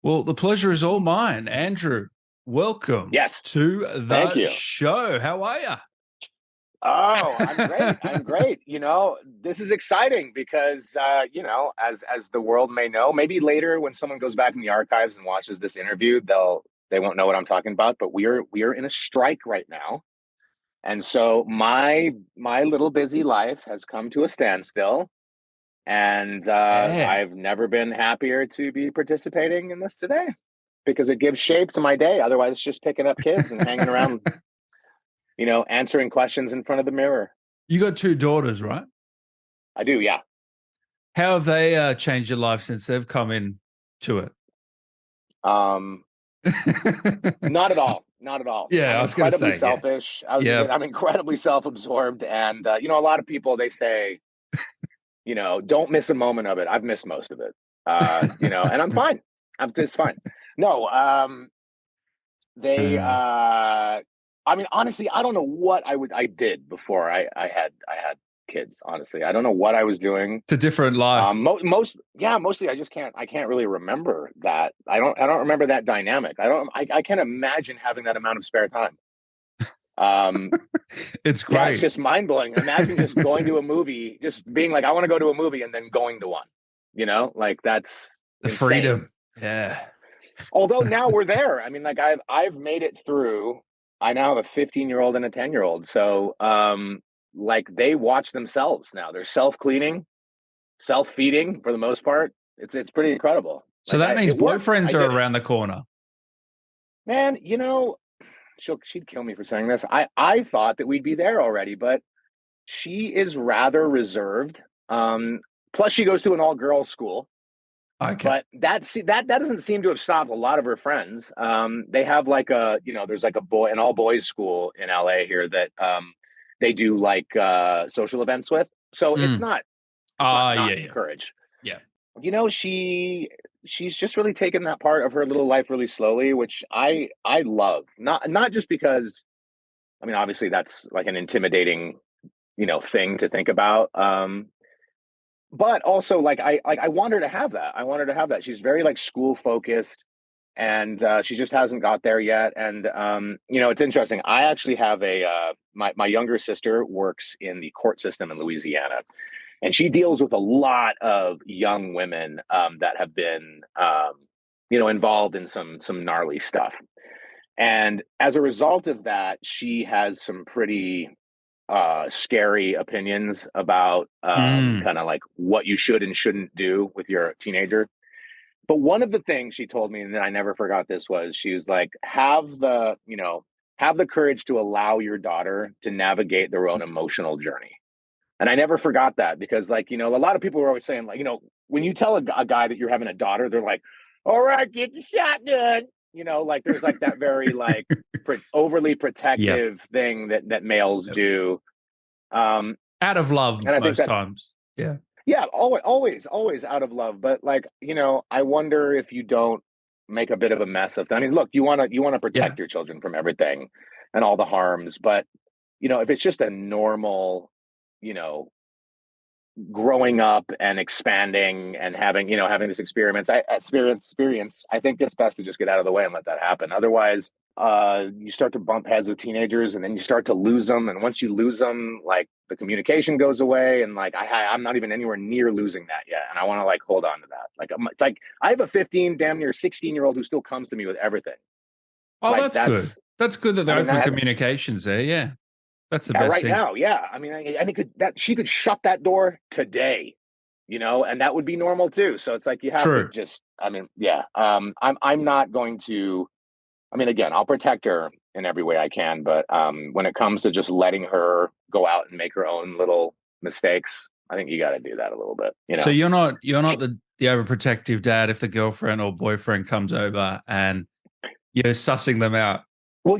Well, the pleasure is all mine. Andrew, welcome Yes. to Thank the you. show. How are you? Oh, I'm great. I'm great. This is exciting because as the world may know, maybe later when someone goes back in the archives and watches this interview, they won't know what I'm talking about. But we are in a strike right now. And so my little busy life has come to a standstill. And Yeah. I've never been happier to be participating in this today because it gives shape to my day. Otherwise, it's just picking up kids and hanging around, answering questions in front of the mirror. You got two daughters, right? I do, yeah. How have they changed your life since they've come in to it? Not at all. Not at all. Yeah, I'm I was going to incredibly say, yeah. selfish. Yeah. I'm incredibly self-absorbed. And, a lot of people, they say, don't miss a moment of it. I've missed most of it, and I'm fine. I'm just fine. No, they, honestly, I don't know what I did before I had kids. Honestly, I don't know what I was doing. It's a different life. Mostly I can't really remember that. I don't remember that dynamic. I can't imagine having that amount of spare time. It's great. Yeah, it's just mind blowing. Imagine just going to a movie, just being like, I want to go to a movie and then going to one, like that's the insane. freedom. Yeah. Although now we're there. I mean, like I've made it through. I now have a 15-year-old and a 10-year-old. So, like they watch themselves now. They're self-cleaning, self-feeding for the most part. It's pretty incredible. So that means boyfriends are around the corner. Man, she'd kill me for saying this. I thought that we'd be there already, but she is rather reserved. Plus she goes to an all-girls school. Okay. But that doesn't seem to have stopped a lot of her friends. They have like there's like an all boys school in LA here that they do like social events with. So it's not encouraged. Yeah. She's just really taken that part of her little life really slowly, which I love. Not just because, I mean, obviously that's like an intimidating, thing to think about. But also like I want her to have that. I want her to have that. She's very like school focused, and she just hasn't got there yet. And it's interesting. I actually have my younger sister works in the court system in Louisiana, and she deals with a lot of young women that have been involved in some gnarly stuff. And as a result of that, she has some pretty scary opinions about kind of like what you should and shouldn't do with your teenager. But one of the things she told me, and I never forgot this, was she was like, have the courage to allow your daughter to navigate their own emotional journey. And I never forgot that because, like, a lot of people were always saying, like, when you tell a guy that you're having a daughter, they're like, all right, get the shotgun. Like there's like that very like overly protective thing that males do. Out of love most times. Yeah. Yeah, always out of love. But like, I wonder if you don't make a bit of a mess of them. I mean, look, you want to protect your children from everything and all the harms, but if it's just a normal, growing up and expanding and having this experience, I think it's best to just get out of the way and let that happen. Otherwise, you start to bump heads with teenagers, and then you start to lose them. And once you lose them, like the communication goes away, and like I'm not even anywhere near losing that yet. And I want to like hold on to that. Like I have a 15, damn near 16-year-old who still comes to me with everything. Oh, like, that's good. That's good that the open communication's there. Yeah. That's the best right thing. now. Yeah. I mean, I think she could shut that door today, and that would be normal too. So it's like, you have to just, I mean, yeah. I'm not going to, I mean, again, I'll protect her in every way I can, but when it comes to just letting her go out and make her own little mistakes, I think you got to do that a little bit, So you're not the overprotective dad if the girlfriend or boyfriend comes over and you're sussing them out. Well,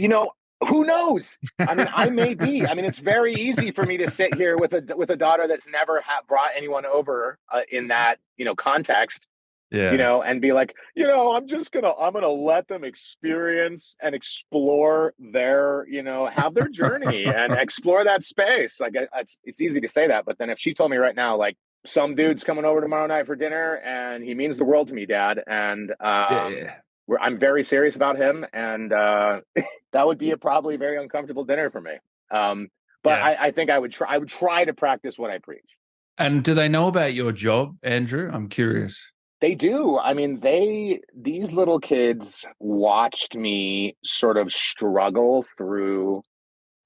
who knows? I mean, I may be. I mean, it's very easy for me to sit here with a daughter that's never brought anyone over in that context. Yeah. And be like, I'm gonna let them experience and explore their, have their journey and explore that space. Like it's easy to say that, but then if she told me right now, like, some dude's coming over tomorrow night for dinner, and he means the world to me, Dad. And Yeah. I'm very serious about him, and that would be a probably very uncomfortable dinner for me. But Yeah. I think I would try. I would try to practice what I preach. And do they know about your job, Andrew? I'm curious. They do. I mean, these little kids watched me sort of struggle through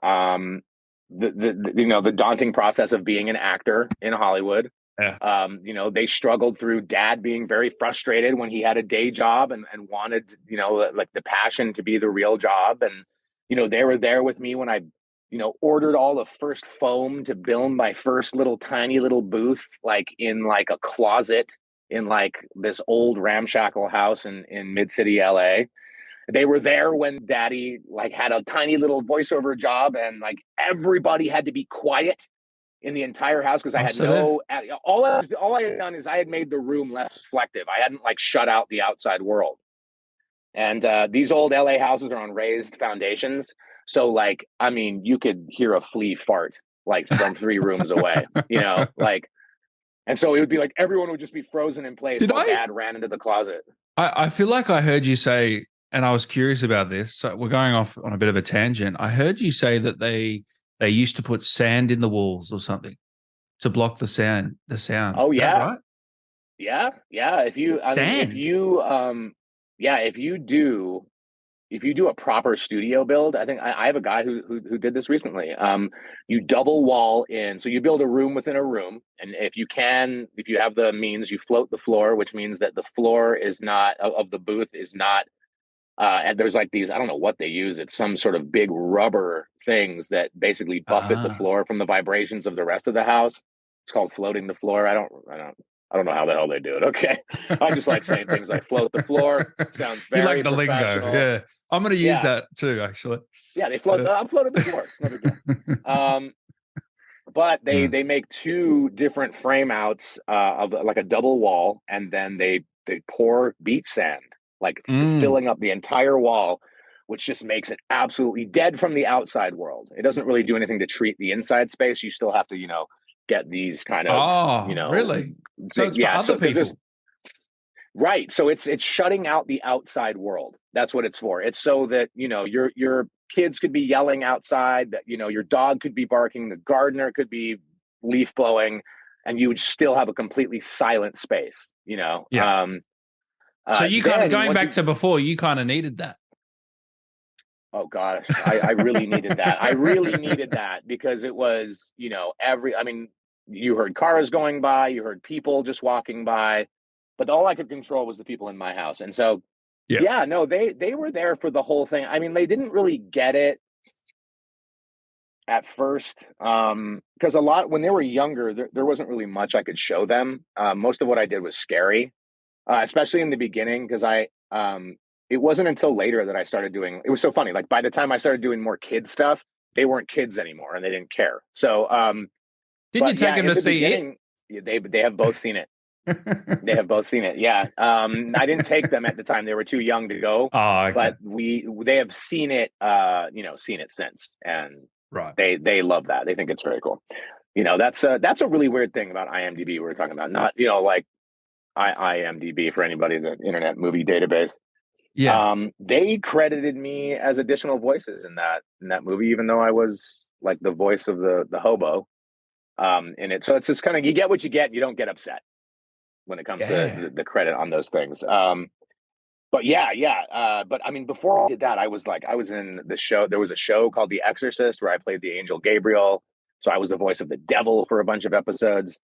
um the daunting process of being an actor in Hollywood. Yeah. They struggled through dad being very frustrated when he had a day job and wanted, like the passion to be the real job. And, they were there with me when I, ordered all the first foam to build my first little tiny little booth, like in like a closet in like this old ramshackle house in mid-city LA. They were there when daddy like had a tiny little voiceover job and like everybody had to be quiet in the entire house because I had all I had done is I had made the room less reflective. I hadn't like shut out the outside world. And these old LA houses are on raised foundations. So like, I mean, you could hear a flea fart like from 3 rooms away, like, and so it would be like everyone would just be frozen in place while dad ran into the closet. I feel like I heard you say, and I was curious about this. So we're going off on a bit of a tangent. I heard you say that they used to put sand in the walls or something to block the sound. Oh, Is yeah. that right? Yeah. If you do a proper studio build, I think I have a guy who did this recently. You double wall in, so you build a room within a room, and if you have the means, you float the floor, which means that the floor is not of the booth is not. And there's like these, I don't know what they use. It's some sort of big rubber things that basically buffet the floor from the vibrations of the rest of the house. It's called floating the floor. I don't know how the hell they do it. Okay. I just like saying things like float the floor. Sounds very you like the lingo. Yeah. I'm going to use that too, actually. Yeah, they float. I'm floating the floor. It's no big deal. But they make 2 different frame outs of like a double wall, and then they pour beach sand, like filling up the entire wall, which just makes it absolutely dead from the outside world. It doesn't really do anything to treat the inside space. You still have to, get these kind of, really? So it's for other people. Right. So it's shutting out the outside world. That's what it's for. It's so that, your kids could be yelling outside, that, your dog could be barking, the gardener could be leaf blowing, and you would still have a completely silent space, Yeah. So you kind of going back to before, you kind of needed that. Oh gosh, I really needed that. I really needed that because it was, you heard cars going by, you heard people just walking by, but all I could control was the people in my house. And so, they were there for the whole thing. I mean, they didn't really get it at first because when they were younger, there wasn't really much I could show them. Most of what I did was scary, especially in the beginning because it wasn't until later that I started doing. It was so funny. Like by the time I started doing more kid stuff, they weren't kids anymore and they didn't care. So, didn't you take them to see it? They have both seen it. They have both seen it. Yeah. I didn't take them at the time; they were too young to go. Oh, okay. But they have seen it. Seen it since, and right. They love that. They think it's very cool. That's a really weird thing about IMDb. We were talking about not like IMDb for anybody, the Internet Movie Database. Yeah. They credited me as additional voices in that movie, even though I was like the voice of the hobo in it. So it's just kind of, you get what you get. You don't get upset when it comes to the credit on those things. But but I mean, before I did that, I was in the show. There was a show called The Exorcist where I played the angel Gabriel. So I was the voice of the devil for a bunch of episodes.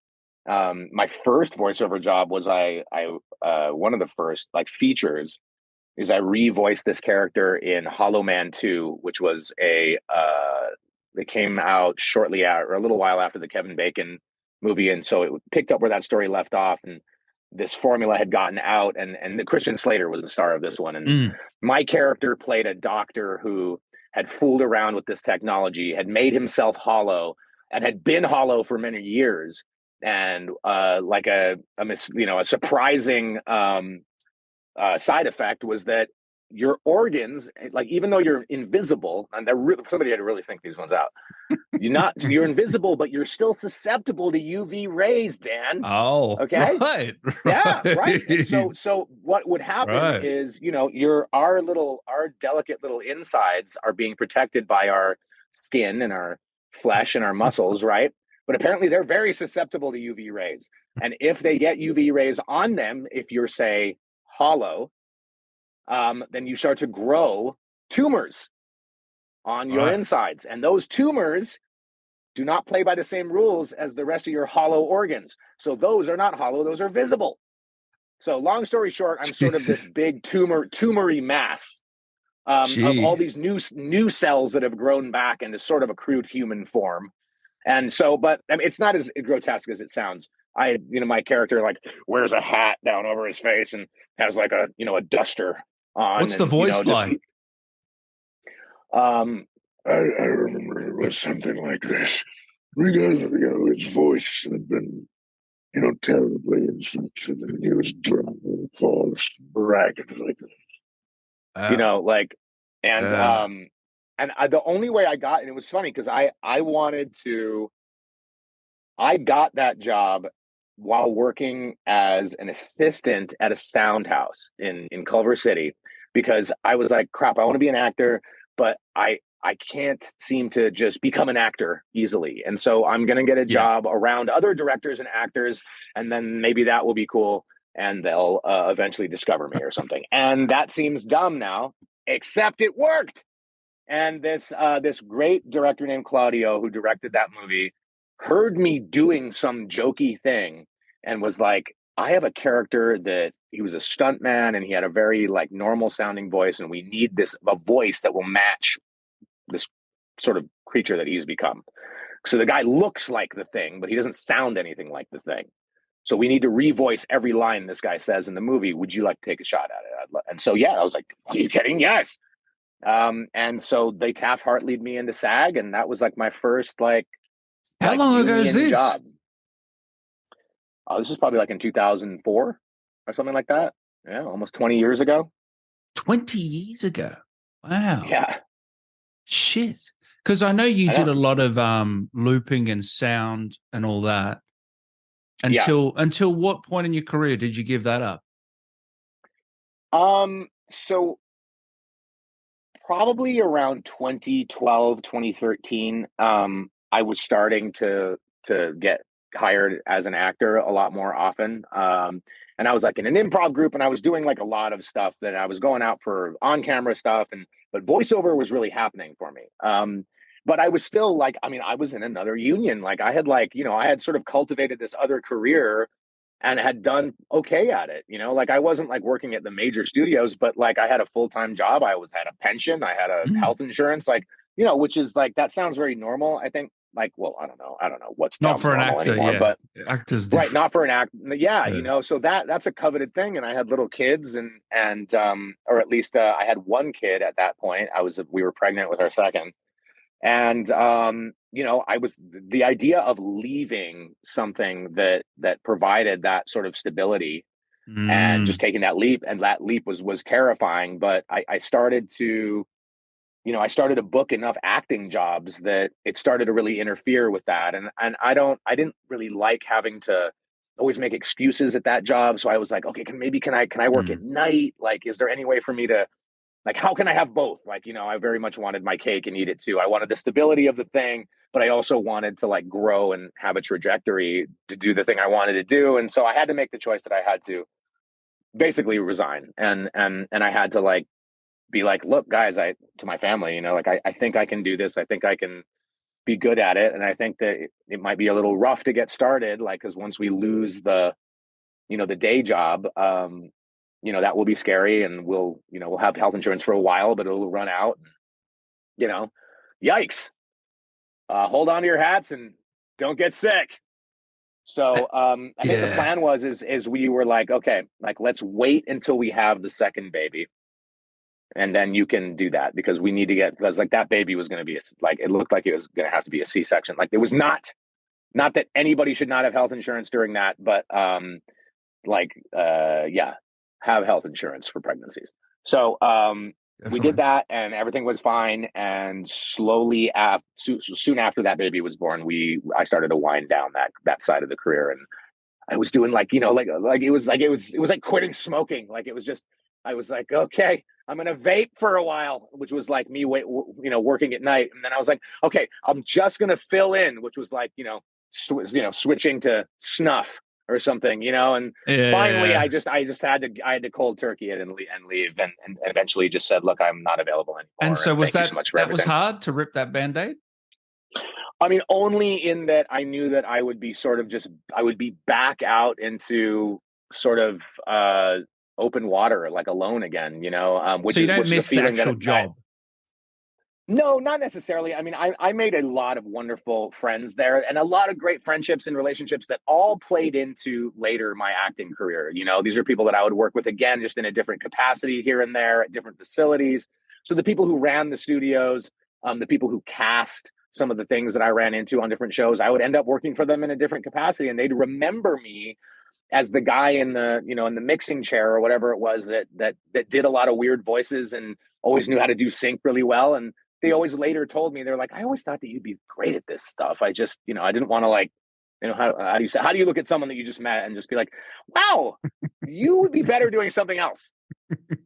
My first voiceover job was one of the first like features is I revoiced this character in Hollow Man 2, which was they came out shortly out or a little while after the Kevin Bacon movie. And so it picked up where that story left off. And this formula had gotten out and Christian Slater was the star of this one. And my character played a doctor who had fooled around with this technology, had made himself hollow and had been hollow for many years. And like a surprising side effect was that your organs, like even though you're invisible, and somebody had to really think these ones out. You're invisible, but you're still susceptible to UV rays, Dan. Oh, Okay. right. Yeah, right. And so what would happen is, our delicate little insides are being protected by our skin and our flesh and our muscles, right? But apparently they're very susceptible to UV rays. And if they get UV rays on them, if you're, say, hollow, then you start to grow tumors on your insides. And those tumors do not play by the same rules as the rest of your hollow organs. So those are not hollow, those are visible. So long story short, I'm sort of this big tumory mass of all these new cells that have grown back into sort of a crude human form. And so, but I mean, it's not as grotesque as it sounds. My character like wears a hat down over his face and has like a duster on. What's the voice like? I remember it was something like this. Because, his voice had been, terribly and such, and he was drunk and false, bragging like this. The only way I got, and it was funny because I got that job while working as an assistant at a sound house in Culver City, because I was like, crap, I want to be an actor, but I can't seem to just become an actor easily. And so I'm going to get a job around other directors and actors, and then maybe that will be cool, and they'll eventually discover me or something. And that seems dumb now, except it worked. And this great director named Claudio, who directed that movie, heard me doing some jokey thing and was like, I have a character that he was a stuntman and he had a very like normal sounding voice, and we need a voice that will match this sort of creature that he's become. So the guy looks like the thing, but he doesn't sound anything like the thing. So we need to revoice every line this guy says in the movie. Would you like to take a shot at it? And so, I was like, are you kidding? Yes. And so they Taft-Hartley'd me into SAG, and that was like my first how long ago is this job. This is probably like in 2004 or something like that. Yeah, almost 20 years ago. 20 years ago. Wow. Yeah. Shit. Because I know you did a lot of looping and sound and all that. Until what point in your career did you give that up? So probably around 2012, 2013, I was starting to get hired as an actor a lot more often. And I was like in an improv group, and I was doing like a lot of stuff that I was going out for on-camera stuff, but voiceover was really happening for me. But I was still like, I was in another union. Like I had I had sort of cultivated this other career and had done okay at it. Like I wasn't like working at the major studios, but like I had a full-time job. I had a pension. I had a health insurance, which is like, that sounds very normal. I think I don't know what's not for an actor anymore, but actors, right. Not for an actor. Yeah. So that's a coveted thing. And I had little kids and or at least I had one kid at that point. We were pregnant with our second. And, the idea of leaving something that provided that sort of stability and just taking that leap, and that leap was terrifying. But I started to, I started to book enough acting jobs that it started to really interfere with that. And I didn't really like having to always make excuses at that job. So I was like, okay, can I work at night? Like, is there any way for me to, like, how can I have both? Like, I very much wanted my cake and eat it too. I wanted the stability of the thing, but I also wanted to like grow and have a trajectory to do the thing I wanted to do. And so I had to make the choice that I had to basically resign. And I had to like, be like, look, guys, to my family, I think I can do this. I think I can be good at it. And I think that it might be a little rough to get started. Like, cause once we lose the day job, that will be scary, and we'll have health insurance for a while, but it'll run out. Yikes. Hold on to your hats and don't get sick. So I think the plan is we were like, okay, like let's wait until we have the second baby. And then you can do that, because we need to because like that baby was going to be it looked like it was going to have to be a C-section. Like it was not that anybody should not have health insurance during that, but have health insurance for pregnancies. So we Definitely. did that, and everything was fine. And slowly, soon after that baby was born, I started to wind down that side of the career, and I was doing like, it was like quitting smoking. Like it was just, I was like, okay, I'm gonna vape for a while, which was like me, working at night, and then I was like, okay, I'm just gonna fill in, which was like, switching to snuff or something, and finally, Yeah. I just had to cold turkey it and leave, and eventually just said, look, I'm not available And anymore, so and was thank you so much for that was everything. hard to rip that Band-Aid? I mean, only in that I knew that I would be I would be back out into sort of open water, like alone again, So you don't which is a miss the feeling actual that job. no, not necessarily. I mean, I made a lot of wonderful friends there and a lot of great friendships and relationships that all played into later my acting career. These are people that I would work with again, just in a different capacity here and there at different facilities. So the people who ran the studios, the people who cast some of the things that I ran into on different shows, I would end up working for them in a different capacity, and they'd remember me as the guy in the in the mixing chair or whatever it was that did a lot of weird voices and always knew how to do sync really well. And they always later told me, they're like, I always thought that you'd be great at this stuff. I just, I didn't want to like, how do you look at someone that you just met and just be like, wow, you would be better doing something else.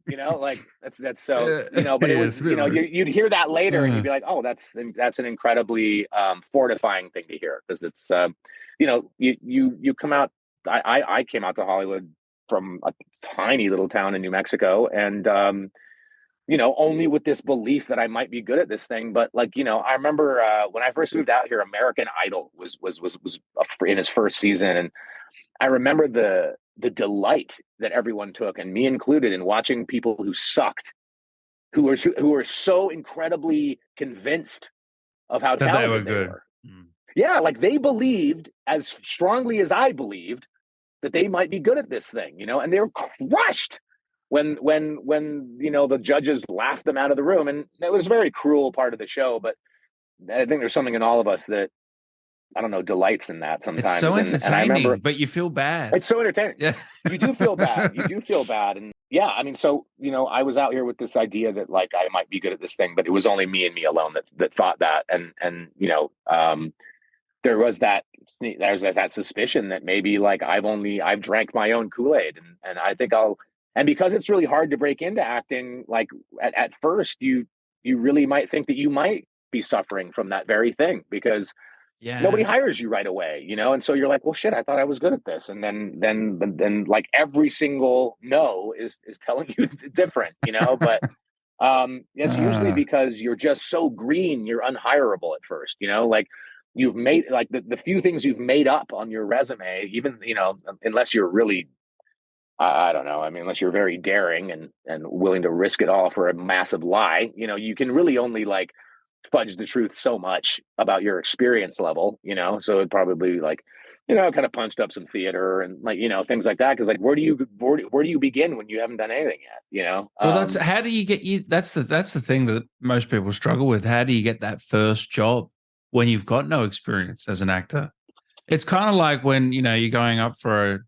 Like that's so, but it Yeah, was, it's a bit rude. you'd hear that later and you'd be like, oh, that's an incredibly fortifying thing to hear, because it's, you come out. I came out to Hollywood from a tiny little town in New Mexico, and only with this belief that I might be good at this thing. But like, I remember when I first moved out here, American Idol was in his first season, and I remember the delight that everyone took, and me included, in watching people who sucked, who were so incredibly convinced of how That they were talented they good. were. Yeah, like they believed as strongly as I believed that they might be good at this thing, and they were crushed when the judges laughed them out of the room, and it was a very cruel part of the show. But I think there's something in all of us that, I don't know, delights in that It's so sometimes. And I remember, entertaining, but you feel bad. it's so entertaining. Yeah. You do feel bad. You do feel bad. And yeah, I mean, so, I was out here with this idea that like I might be good at this thing, but it was only me and me alone that thought that. And there was that suspicion that maybe like I've drank my own Kool-Aid, and I think and because it's really hard to break into acting, like at first you really might think that you might be suffering from that very thing, because nobody Yeah. hires you right away, and so you're like, well, shit, I thought I was good at this, and then like every single no is telling you different, but it's usually Uh, because you're just so green, you're unhireable at first, like you've made like the few things you've made up on your resume, even, unless you're really, I don't know, I mean, unless you're very daring and willing to risk it all for a massive lie, you can really only like fudge the truth so much about your experience level, so it probably like, kind of punched up some theater and like, things like that. Cause like, where do you begin when you haven't done anything yet? well, that's how do you get you? That's the thing that most people struggle with. How do you get that first job when you've got no experience as an actor? It's kind of like when you're going up for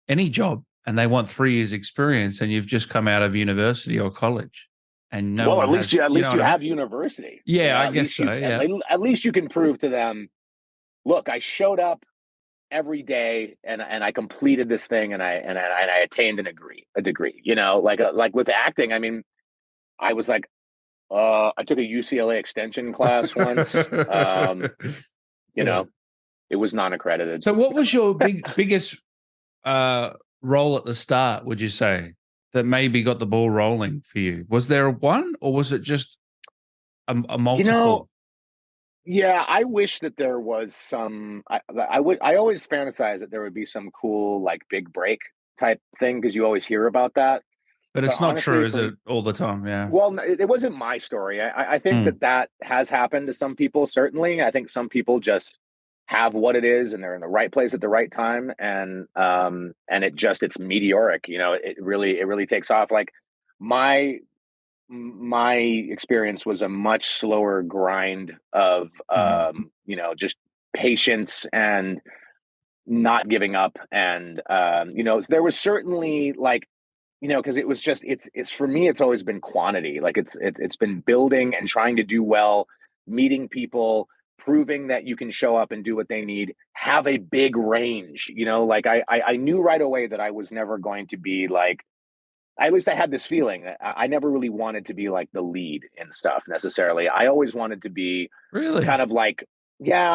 any job and they want 3 years experience, and you've just come out of university or college, and no well, one has. at You know least what you I mean? have university, Yeah, I at guess least so. Yeah. at least you can prove to them, look, I showed up every day and I completed this thing, and I attained a degree, like with acting. I mean, I was like, I took a UCLA extension class once. Yeah. It was non-accredited. So, what was your biggest uh, role at the start? Would you say that maybe got the ball rolling for you? Was there a one, or was it just a You know, multiple? yeah, I wish that there was some. I always fantasize that there would be some cool like big break type thing, because you always hear about that. But But it's not honestly, true, is it? All the time, yeah. well, it wasn't my story. I think Mm. that has happened to some people. Certainly, I think some people just have what it is, and they're in the right place at the right time, and it's meteoric. It really takes off. Like my my experience was a much slower grind of Mm. just patience and not giving up, and there was certainly like you know, because it was just it's for me, it's always been quantity. Like it's been building and trying to do well, meeting people, proving that you can show up and do what they need, have a big range. You know, like I knew right away that I was never going to be like, at least I had this feeling that I never really wanted to be like the lead in stuff necessarily. I always wanted to be Really? kind of like, yeah,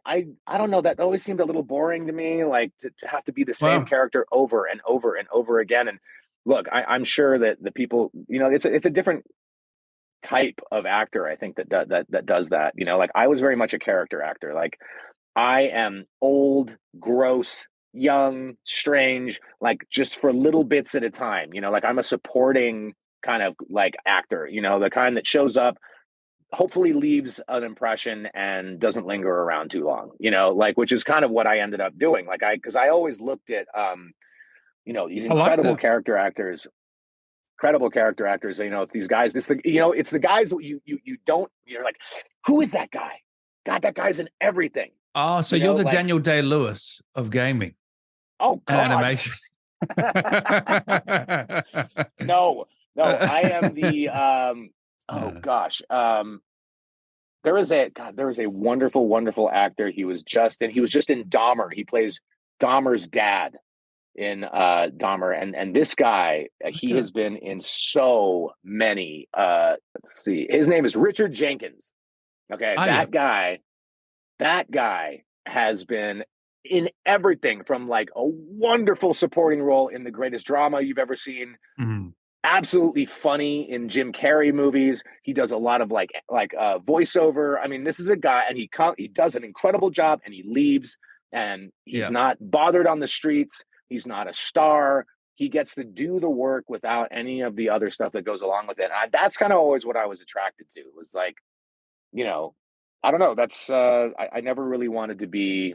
I don't know. That always seemed a little boring to me, like to have to be the same Wow. character over and over and over again. And look, I'm sure that the people, you know, it's a different type of actor, I think, that does that. You know, like I was very much a character actor. Like I am old, gross, young, strange, like just for little bits at a time. You know, like I'm a supporting kind of like actor, you know, the kind that shows up, hopefully leaves an impression and doesn't linger around too long, you know, like which is kind of what I ended up doing. Like because I always looked at you know, these I like that. incredible character actors, you know, it's these guys, you know, it's the guys that you don't, you're like, who is that guy? God, that guy's in everything. Oh, so You you're know, the like, Daniel Day-Lewis of gaming oh and God. animation. No, no, I am the oh gosh. There is a wonderful, wonderful actor. He was just in Dahmer. He plays Dahmer's dad in Dahmer. And this guy, he Okay. has been in so many let's see. His name is Richard Jenkins. Okay, Oh, yeah. that guy has been in everything from like a wonderful supporting role in the greatest drama you've ever seen, Mhm. absolutely funny in Jim Carrey movies. He does a lot of like voiceover. I mean, this is a guy, and he does an incredible job, and he leaves, and he's Yeah. not bothered on the streets. He's not a star. He gets to do the work without any of the other stuff that goes along with it. That's kind of always what I was attracted to. It was like, you know, I don't know. That's I never really wanted to be.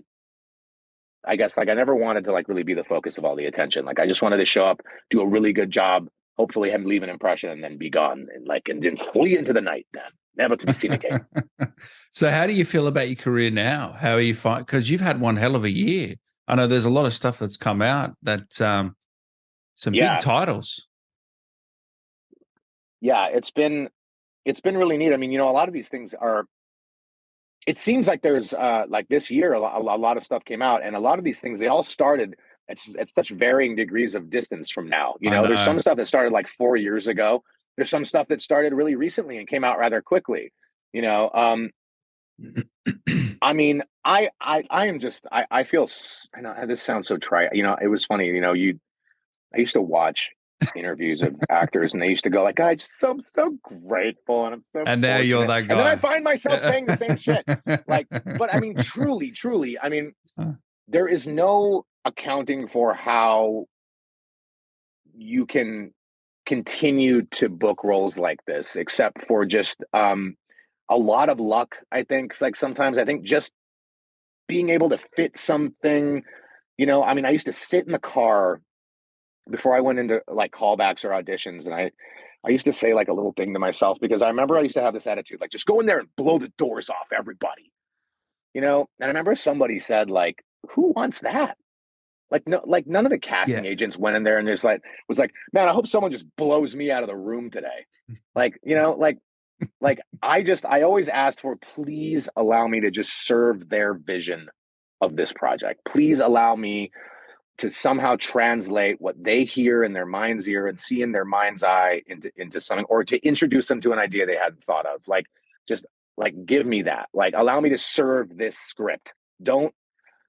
I guess like I never wanted to like really be the focus of all the attention. Like I just wanted to show up, do a really good job, hopefully have leave an impression, and then be gone and then flee into the night. Then never to be seen again. So how do you feel about your career now? How are you find because you've had one hell of a year. I know there's a lot of stuff that's come out that some big Yeah, titles. yeah. It's been really neat. I mean, you know, a lot of these things are. It seems like there's like this year a lot of stuff came out, and a lot of these things they all started at such varying degrees of distance from now. You I know, there's know. some stuff that started like 4 years ago. There's some stuff that started really recently and came out rather quickly. You know, I mean, I am just I feel I know this sounds so trite. You know, it was funny. You know, I used to watch interviews of actors, and they used to go like, I'm so grateful, and I'm so And now you're fortunate," that and then I guy. find myself saying the same shit. Like, but I mean, truly, truly, I mean, there is no accounting for how you can continue to book roles like this, except for just a lot of luck. I think. 'Cause, like sometimes I think just being able to fit something, you know, I mean, I used to sit in the car before I went into like callbacks or auditions, and I used to say like a little thing to myself because I remember I used to have this attitude, like just go in there and blow the doors off everybody, you know. And I remember somebody said like, "Who wants that?" Like no, like none of the Yeah. casting agents went in there and just like was like, "Man, I hope someone just blows me out of the room today." Like you know, like I always asked for, please allow me to just serve their vision of this project. Please allow me to somehow translate what they hear in their mind's ear and see in their mind's eye into something, or to introduce them to an idea they hadn't thought of. Like, just like give me that. Like, allow me to serve this script. Don't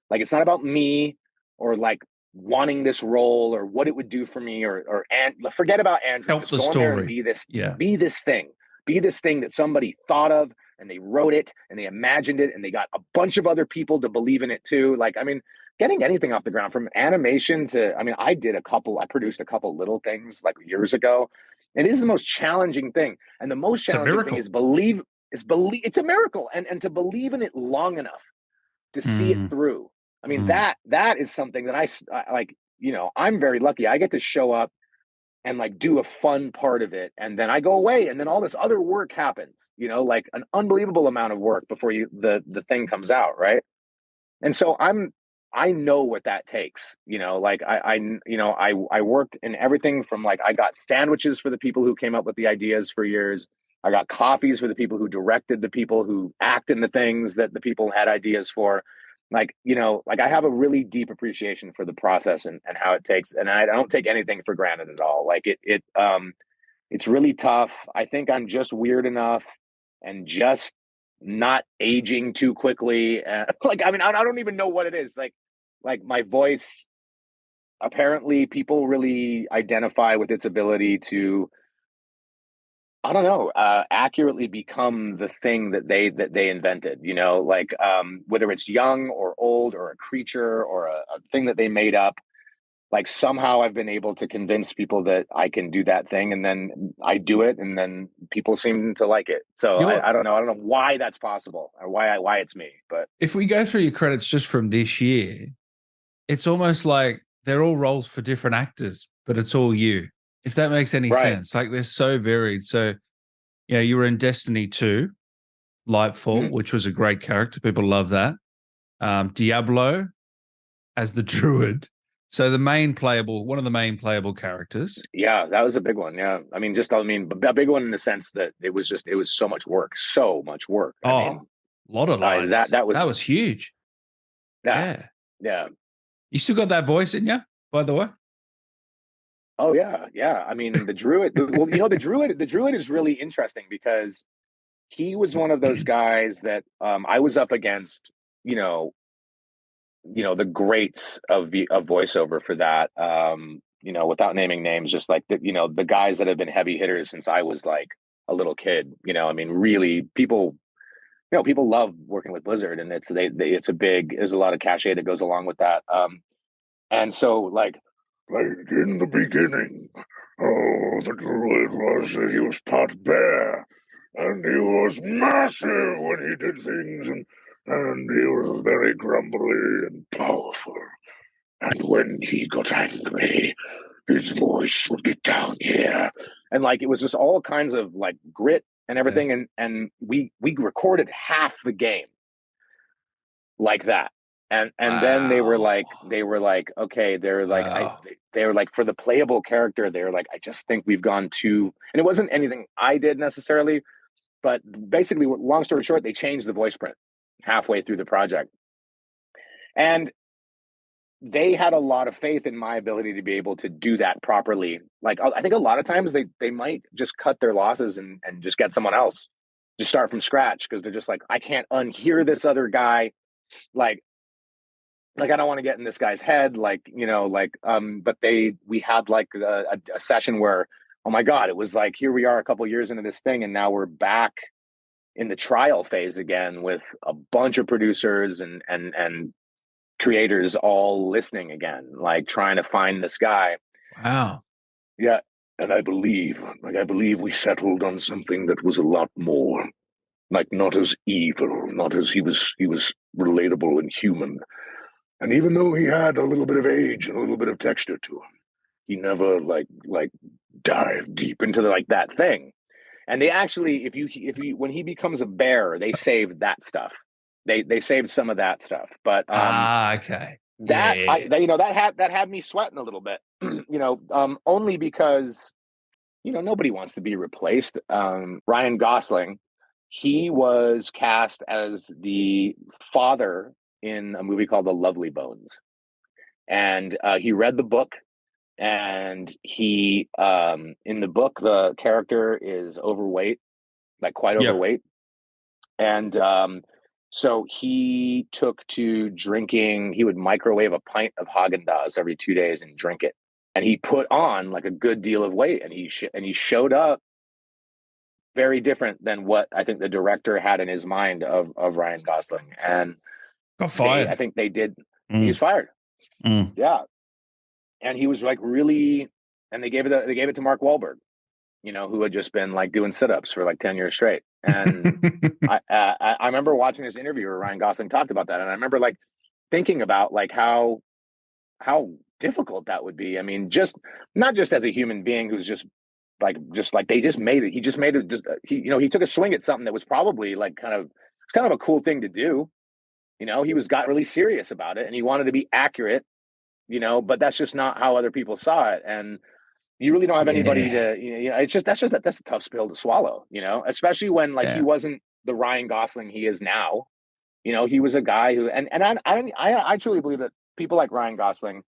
like it's not about me or like wanting this role or what it would do for me or and forget about Andrew. Help Just the go in there and story. Yeah. be this thing, be this thing that somebody thought of and they wrote it and they imagined it and they got a bunch of other people to believe in it too. Like, I mean, getting anything off the ground from animation to, I mean, I produced a couple little things like years ago. It is the most challenging thing. And the most It's a challenging thing miracle. is believe it's a miracle and to believe in it long enough to see it Mm, through. I mean, mm. that is something that I like, you know, I'm very lucky. I get to show up and like do a fun part of it and then I go away and then all this other work happens, you know, like an unbelievable amount of work before the thing comes out, right? And so I know what that takes. Like I worked in everything from like I got sandwiches for the people who came up with the ideas for years. I got coffees for the people who directed the people who act in the things that the people had ideas for. Like, like I have a really deep appreciation for the process and how it takes, and I don't take anything for granted at all. Like it's really tough. I think I'm just weird enough and just not aging too quickly. Like, I mean, I don't even know what it is. Like my voice, apparently people really identify with its ability to, I don't know, accurately become the thing that they invented, like whether it's young or old or a creature or a thing that they made up. Like somehow I've been able to convince people that I can do that thing, and then I do it, and then people seem to like it. So You're, I don't know. I don't know why that's possible or why it's me. But if we go through your credits just from this year, it's almost like they're all roles for different actors, but it's all you. If that makes any right. sense, like they're so varied. So, you were in Destiny 2, Lightfall, which was a great character. People love that. Diablo as the Druid. So one of the main playable characters. Yeah, that was a big one. Yeah. I mean, a big one in the sense that it was so much work. So much work. I mean, a lot of lines. that was huge. Yeah. You still got that voice in you, by the way? Oh yeah, yeah. I mean, the Druid. Well, the Druid is really interesting because he was one of those guys that I was up against. The greats of voiceover for that. Without naming names, just like the guys that have been heavy hitters since I was like a little kid. I mean, really, people love working with Blizzard, and there's a lot of cachet that goes along with that. And so like in the beginning, the Druid he was part bear, and he was massive when he did things, and he was very grumbly and powerful. And when he got angry, his voice would get down here. And like it was just all kinds of like grit and everything. Yeah. And we recorded half the game like that. And wow. Then they were like, okay, they're like, wow. They were like, for the playable character, they're like, I just think we've gone too, and it wasn't anything I did necessarily, but basically, long story short, they changed the voice print halfway through the project. And they had a lot of faith in my ability to be able to do that properly. Like, I think a lot of times they might just cut their losses and just get someone else, just start from scratch, because they're just like, I can't unhear this other guy. Like I don't want to get in this guy's head, but we had like a session where, oh my God, it was like, here we are a couple of years into this thing, and now we're back in the trial phase again with a bunch of producers and creators all listening again, like trying to find this guy. Wow. Yeah. And I believe we settled on something that was a lot more, like not as evil, not as he was relatable and human. And even though he had a little bit of age and a little bit of texture to him, he never like dived deep into that thing. And they actually, if you when he becomes a bear, they saved that stuff. They saved some of that stuff. But okay. That that had me sweating a little bit. Only because nobody wants to be replaced. Ryan Gosling, he was cast as the father in a movie called The Lovely Bones, and he read the book, and he in the book the character is overweight, like quite overweight, and so he took to drinking. He would microwave a pint of Haagen-Dazs every 2 days and drink it, and he put on like a good deal of weight, and he showed up very different than what I think the director had in his mind of Ryan Gosling. And got fired. I think they did. He was fired. Yeah, and he was like really, and they gave it to Mark Wahlberg, who had just been like doing sit-ups for like 10 years straight. And I remember watching this interview where Ryan Gosling talked about that, and I remember like thinking about like how difficult that would be. I mean, just not just as a human being who's just like they just made it. He just made it. He took a swing at something that was probably like kind of a cool thing to do, You know, got really serious about it, and he wanted to be accurate. You know, but that's just not how other people saw it, and you really don't have anybody to. You know, that's a tough pill to swallow. You know, especially when like he wasn't the Ryan Gosling he is now. You know, he was a guy who, and I truly believe that people like Ryan Gosling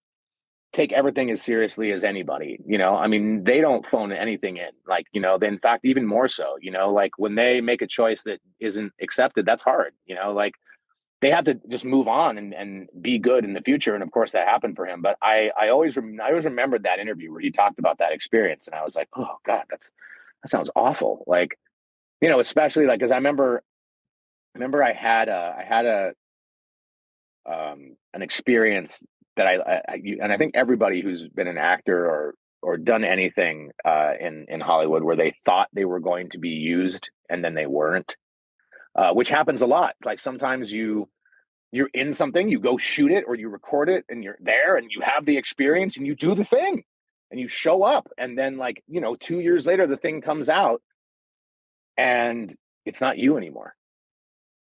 take everything as seriously as anybody. You know, I mean, they don't phone anything in. Like, you know, in fact, even more so. You know, like when they make a choice that isn't accepted, that's hard. You know, like they have to just move on and be good in the future. And of course, that happened for him. But I always remembered that interview where he talked about that experience, and I was like, oh God, that sounds awful. Like, you know, especially like because I remember I had an experience that and I think everybody who's been an actor or done anything in Hollywood where they thought they were going to be used and then they weren't, which happens a lot. Like sometimes you're in something, you go shoot it or you record it and you're there and you have the experience and you do the thing and you show up, and then like, you know, 2 years later the thing comes out and it's not you anymore.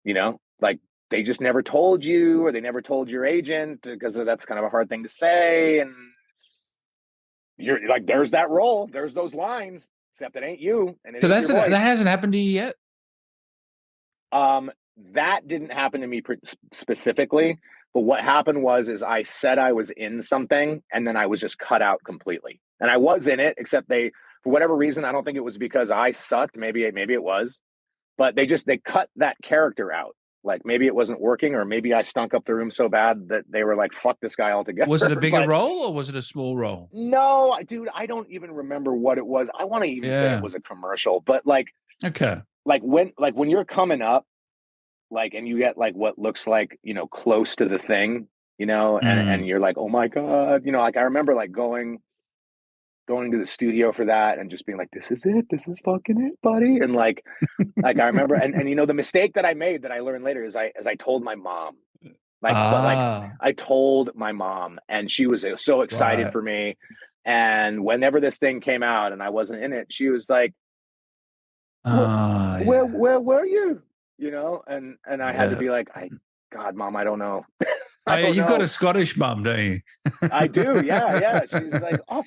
You know, like they just never told you, or they never told your agent, because that's kind of a hard thing to say. And you're like, there's that role, there's those lines, except it ain't you. And it so ain't your voice. That hasn't happened to you yet? That didn't happen to me specifically. But what happened is I said I was in something and then I was just cut out completely. And I was in it, except for whatever reason, I don't think it was because I sucked. Maybe it was. But they cut that character out. Like maybe it wasn't working, or maybe I stunk up the room so bad that they were like, fuck this guy altogether. Was it a bigger role or was it a small role? No, dude, I don't even remember what it was. I want to even say it was a commercial, but like, okay. Like when you're coming up, like, and you get like what looks like, you know, close to the thing, you know, and you're like, oh my God, you know, like I remember like going to the studio for that and just being like, this is it, this is fucking it, buddy. And like I remember, and you know, the mistake that I made that I learned later is I told my mom, but like I told my mom, and she was so excited for me. And whenever this thing came out and I wasn't in it, she was like, where were you? You know, and I had to be like, God, Mom, I don't know. You've got a Scottish mom, don't you? I do, yeah. She's like, oh,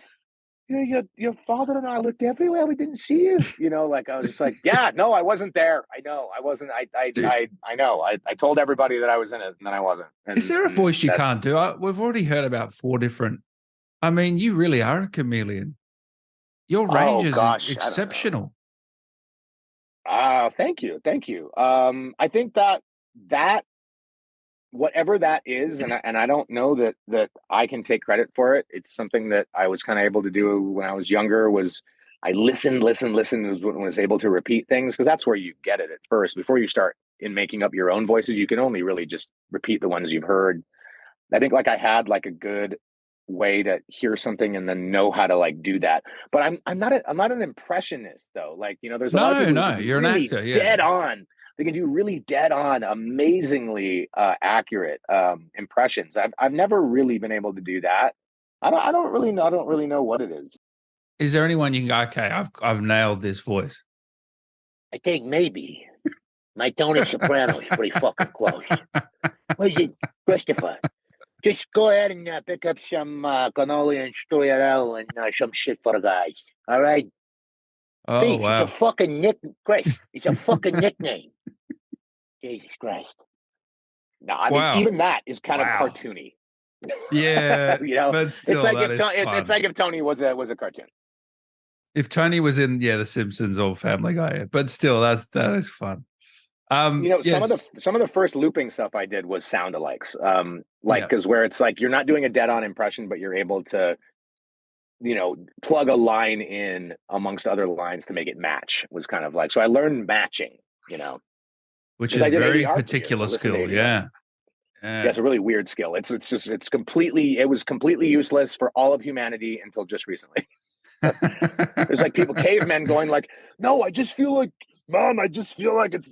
your father and I looked everywhere. We didn't see you. You know, like I was just like, yeah, no, I wasn't there. I know, I wasn't. I know. I told everybody that I was in it, and then I wasn't. And, is there a voice you can't do? We've already heard about 4 different. I mean, you really are a chameleon. Your range is exceptional. Thank you. I think that whatever that is, and I don't know that I can take credit for it. It's something that I was kind of able to do when I was younger. Was I listened, was able to repeat things, because that's where you get it at first. Before you start in making up your own voices, you can only really just repeat the ones you've heard. I think like I had like a good way to hear something and then know how to like do that. But I'm not an impressionist though. Like, you know, there's a lot of people who you're really an actor, dead on. They can do really dead on, amazingly accurate impressions. I've never really been able to do that. I don't really know what it is. Is there anyone you can go, okay, I've nailed this voice? I think maybe my Tony Soprano is pretty fucking close. What is it, Christopher? Just go ahead and pick up some cannoli and strudel and some shit for the guys. All right? Oh, Please, wow. It's a fucking Chris, it's a fucking nickname. Jesus Christ. No, I mean, even that is kind of cartoony. Yeah. You know, but still, it's like if Tony was a cartoon. If Tony was in, The Simpsons or Family Guy, but still, that is fun. You know, some of the first looping stuff I did was sound alikes. Because where it's like you're not doing a dead-on impression, but you're able to, you know, plug a line in amongst other lines to make it match. Was kind of like, so I learned matching, you know, which is a very particular skill. Yeah, it's a really weird skill. It was completely useless for all of humanity until just recently. There's like cavemen going like, no, I just feel like, Mom, I just feel like it's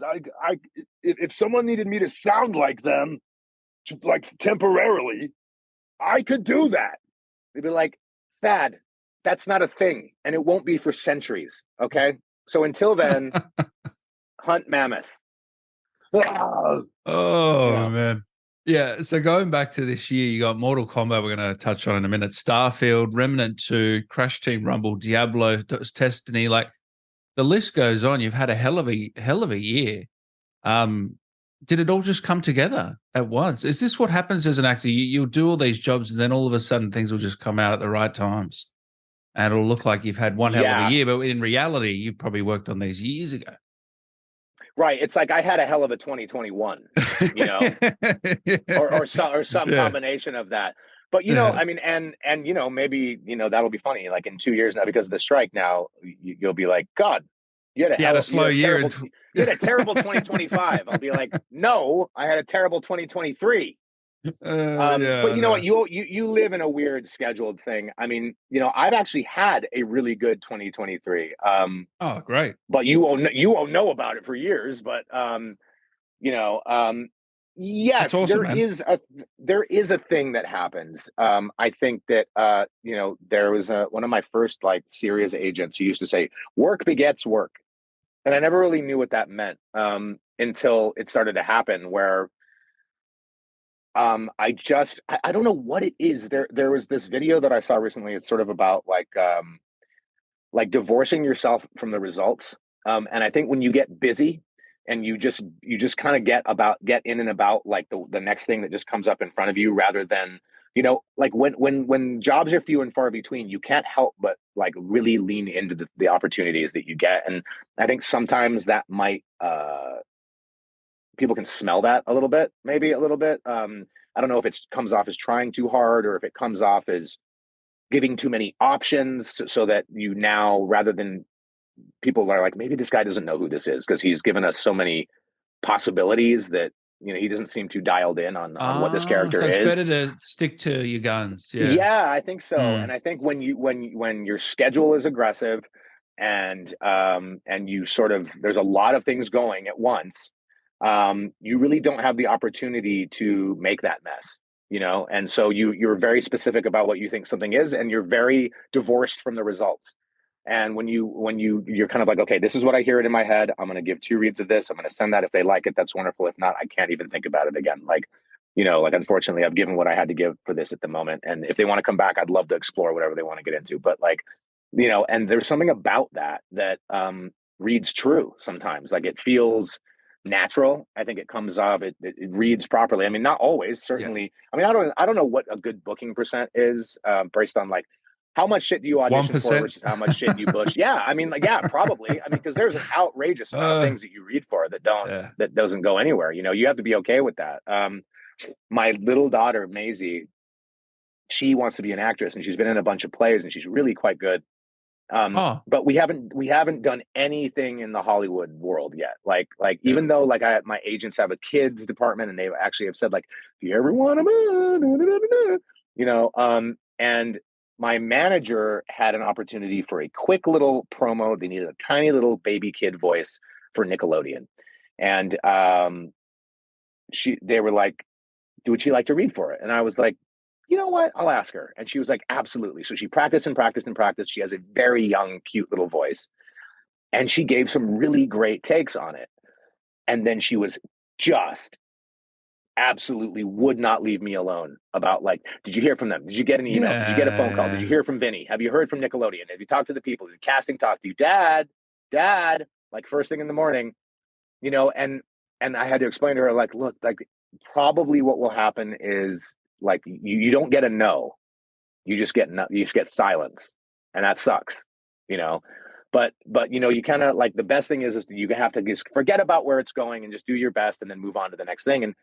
if someone needed me to sound like them, like temporarily, I could do that. They'd be like, Thad, that's not a thing, and it won't be for centuries. Okay, so until then, hunt mammoth. Oh, man. Yeah, so going back to this year, you got Mortal Kombat, we're going to touch on in a minute, Starfield, Remnant 2, Crash Team Rumble, Diablo, Destiny, like the list goes on. You've had a hell of a year. Did it all just come together at once? Is this what happens as an actor? You'll do all these jobs and then all of a sudden things will just come out at the right times. And it'll look like you've had one hell of a year, but in reality, you've probably worked on these years ago. Right. It's like I had a hell of a 2021, you know, or some combination of that. But, you know, I mean, and, you know, maybe, you know, that'll be funny. Like in 2 years now, because of the strike now, you'll be like, God, you had a slow year. You had a terrible 2025. I'll be like, no, I had a terrible 2023. But you know what? You live in a weird scheduled thing. I mean, you know, I've actually had a really good 2023. Oh, great! But you won't know about it for years. But you know, yes, awesome, there is a thing that happens. I think that you know, there was one of my first like serious agents who used to say, "Work begets work," and I never really knew what that meant until it started to happen. Where I don't know what it is. There was this video that I saw recently. It's sort of about like divorcing yourself from the results. And I think when you get busy and you just kind of get in and about like the next thing that just comes up in front of you, rather than, you know, like when jobs are few and far between, you can't help but like really lean into the opportunities that you get. And I think sometimes that might people can smell that a little bit, maybe a little bit. I don't know if it comes off as trying too hard or if it comes off as giving too many options, so that you now, rather than, people are like, maybe this guy doesn't know who this is because he's given us so many possibilities that, you know, he doesn't seem too dialed in on what this character so is. It's better to stick to your guns. Yeah, I think so. And I think when your schedule is aggressive and you sort of, there's a lot of things going at once, you really don't have the opportunity to make that mess, you know? And so you're very specific about what you think something is, and you're very divorced from the results. And when you're kind of like, okay, this is what I hear it in my head. I'm going to give 2 reads of this. I'm going to send that. If they like it, that's wonderful. If not, I can't even think about it again. Like, you know, like, unfortunately, I've given what I had to give for this at the moment. And if they want to come back, I'd love to explore whatever they want to get into. But like, you know, and there's something about that reads true sometimes. Like, it feels natural. I think it comes off. It reads properly. I mean, not always, certainly. Yeah. I mean, I don't know what a good booking percent is based on like how much shit do you audition 1%? for versus how much shit you push. Yeah, I mean, like, yeah, probably. I mean, because there's an outrageous amount of things that you read for that doesn't go anywhere. You know, you have to be okay with that. My little daughter Maisie, she wants to be an actress, and she's been in a bunch of plays, and she's really quite good. But we haven't done anything in the Hollywood world yet. Like even though like my agents have a kids department, and they actually have said like, do you ever want to, you know, and my manager had an opportunity for a quick little promo. They needed a tiny little baby kid voice for Nickelodeon, and they were like, would she like to read for it? And I was like, you know what? I'll ask her. And she was like, absolutely. So she practiced and practiced and practiced. She has a very young, cute little voice. And she gave some really great takes on it. And then she was just absolutely would not leave me alone about like, did you hear from them? Did you get an email? Did you get a phone call? Did you hear from Vinny? Have you heard from Nickelodeon? Have you talked to the people? Did casting talk to you? Dad, like first thing in the morning, you know, and I had to explain to her, like, look, like probably what will happen is like you don't get a no, you just get silence, and that sucks, you know. But you know, you kind of like, the best thing is you have to just forget about where it's going and just do your best and then move on to the next thing. And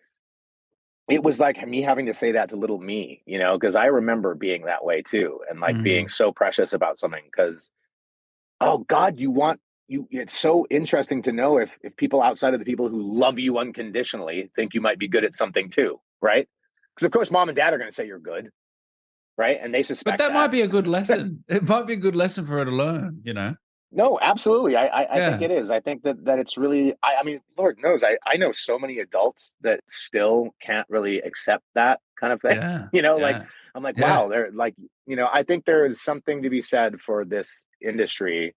it was like me having to say that to little me, you know, because I remember being that way too, and like being so precious about something because, oh God, it's so interesting to know if people outside of the people who love you unconditionally think you might be good at something too, right? Because of course mom and dad are going to say you're good, right? And they suspect but that might be a good lesson. It might be a good lesson for her to learn, you know. No, absolutely. I think it is. I think that it's really, I mean, Lord knows, I know so many adults that still can't really accept that kind of thing. Yeah. You know, like, I'm like, wow, they're like, you know, I think there is something to be said for this industry,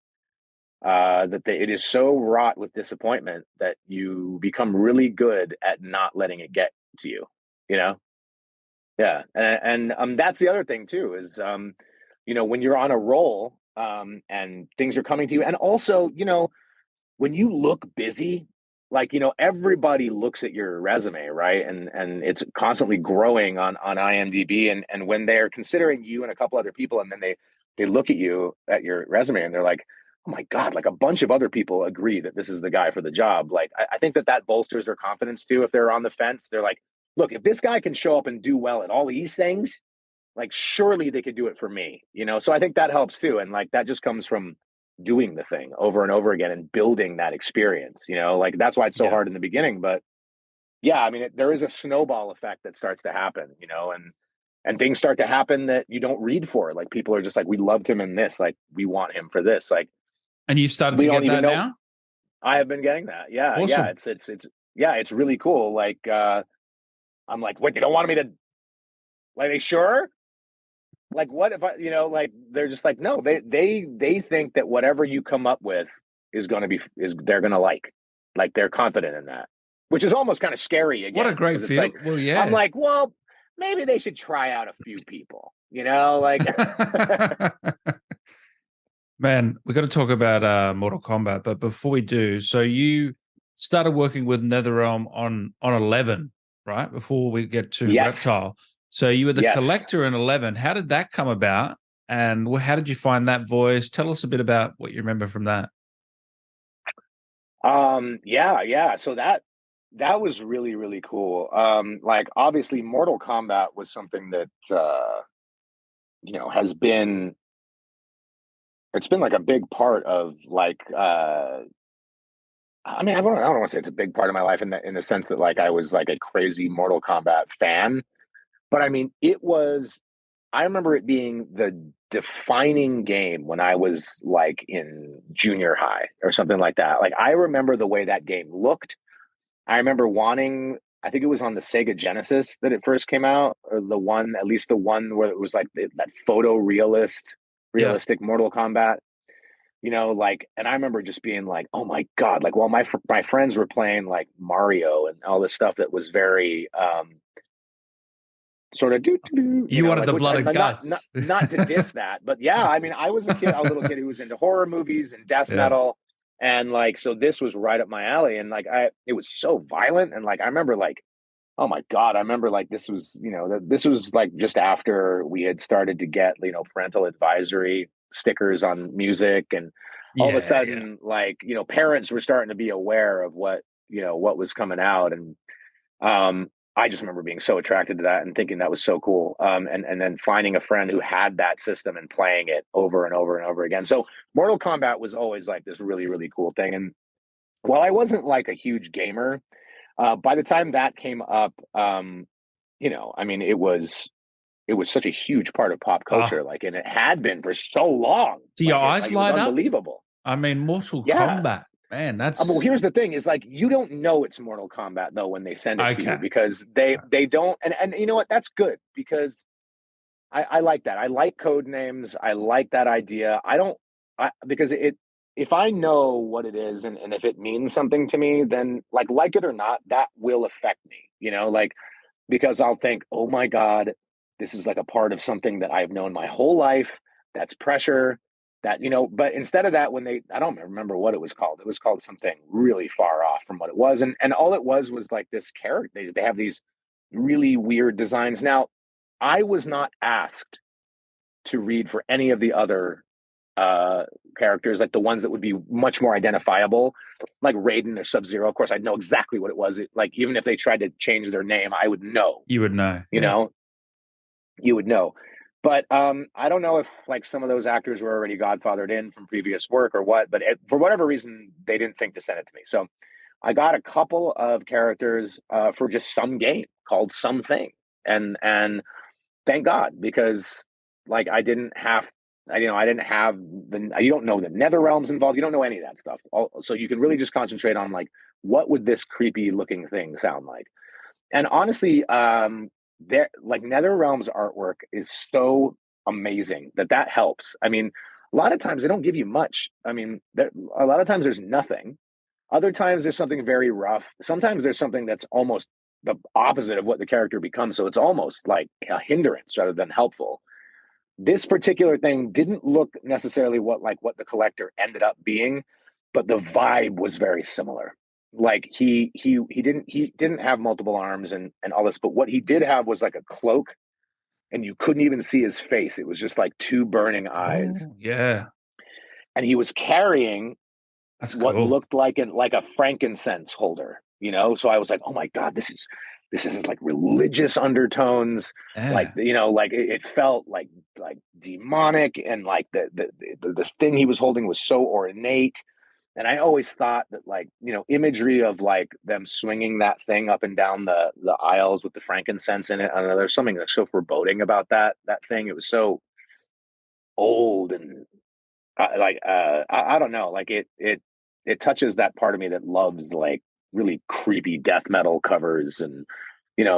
it is so wrought with disappointment that you become really good at not letting it get to you, you know? Yeah. And that's the other thing too, is, when you're on a roll, and things are coming to you, and also, when you look busy, like, everybody looks at your resume, right? And it's constantly growing on IMDb. And when they're considering you and a couple other people, and then they look at you at your resume and they're like, oh my God, like a bunch of other people agree that this is the guy for the job. Like, I think that bolsters their confidence too. If they're on the fence, they're like, look, if this guy can show up and do well at all these things, like surely they could do it for me, So I think that helps too. And like that just comes from doing the thing over and over again and building that experience, like that's why it's so hard in the beginning. But yeah, I mean, there is a snowball effect that starts to happen, and things start to happen that you don't read for. Like people are just like, we loved him in this, like we want him for this. Like, And you started we to don't get even that know. now? I have been getting that. Yeah. Awesome. Yeah. It's really cool. Like, I'm like, wait, they don't want me to, like, they sure? Like, what if I, like, they're just like, no, they think that whatever you come up with is going to be, they're going to like they're confident in that, which is almost kind of scary again. What a great feel. Like, well, yeah. I'm like, well, maybe they should try out a few people, like. Man, we got to talk about Mortal Kombat, but before we do, so you started working with NetherRealm on 11, right? Before we get to Yes. Reptile. So you were the Yes. collector in 11. How did that come about? And how did you find that voice? Tell us a bit about what you remember from that. Yeah. So that was really, really cool. Like obviously Mortal Kombat was something that, it's been like a big part of like, I mean, I don't want to say it's a big part of my life in the sense that like I was like a crazy Mortal Kombat fan, but I mean, I remember it being the defining game when I was like in junior high or something like that. Like I remember the way that game looked. I remember I think it was on the Sega Genesis that it first came out, or at least the one where it was like that realistic Mortal Kombat, like, and I remember just being like, oh my God, like while my friends were playing like Mario and all this stuff that was very, sort of you wanted like, the blood and guts. Not to diss that, but yeah, I mean, I was a little kid who was into horror movies and death metal, and like, so this was right up my alley, and like, it was so violent, and like, I remember like, oh my God, I remember like this was like just after we had started to get parental advisory stickers on music, and all of a sudden, like parents were starting to be aware of what was coming out, and I just remember being so attracted to that and thinking that was so cool. And then finding a friend who had that system and playing it over and over and over again. So Mortal Kombat was always like this really, really cool thing. And while I wasn't like a huge gamer, by the time that came up, I mean, it was such a huge part of pop culture, like, and it had been for so long. Do your eyes it light was up? Unbelievable. I mean, Mortal Kombat. Man, that's. Well, here's the thing: is like you don't know it's Mortal Kombat though when they send it to you, because they don't. And you know what? That's good, because I like that. I like code names. I like that idea. Because if I know what it is, and if it means something to me, then like it or not, that will affect me. Like, because I'll think, oh my God, this is like a part of something that I've known my whole life. That's pressure. That, but instead of that, I don't remember what it was called. It was called something really far off from what it was. And all it was like this character. They have these really weird designs. Now, I was not asked to read for any of the other characters, like the ones that would be much more identifiable, like Raiden or Sub-Zero. Of course, I'd know exactly what it was. Like, even if they tried to change their name, I would know. You would know. You would know. But I don't know if like some of those actors were already godfathered in from previous work or what, but for whatever reason, they didn't think to send it to me. So I got a couple of characters for just some game called Something. And thank God, because like you don't know the nether realms involved. You don't know any of that stuff. So you can really just concentrate on like, what would this creepy looking thing sound like? And honestly, like NetherRealm's artwork is so amazing that helps. I mean, a lot of times they don't give you much. I mean, a lot of times there's nothing. Other times there's something very rough. Sometimes there's something that's almost the opposite of what the character becomes. So it's almost like a hindrance rather than helpful. This particular thing didn't look necessarily what the collector ended up being, but the vibe was very similar. Like he didn't have multiple arms and all this, but what he did have was like a cloak, and you couldn't even see his face. It was just like two burning eyes. Oh, yeah. And he was carrying what cool. looked like a frankincense holder, So I was like, oh my God, this is like religious undertones. Yeah. Like, like it felt like demonic, and like this thing he was holding was so ornate. And I always thought that, like, imagery of like them swinging that thing up and down the aisles with the frankincense in it. I don't know. There's something that's so foreboding about that thing. It was so old and I don't know. Like it touches that part of me that loves like really creepy death metal covers, and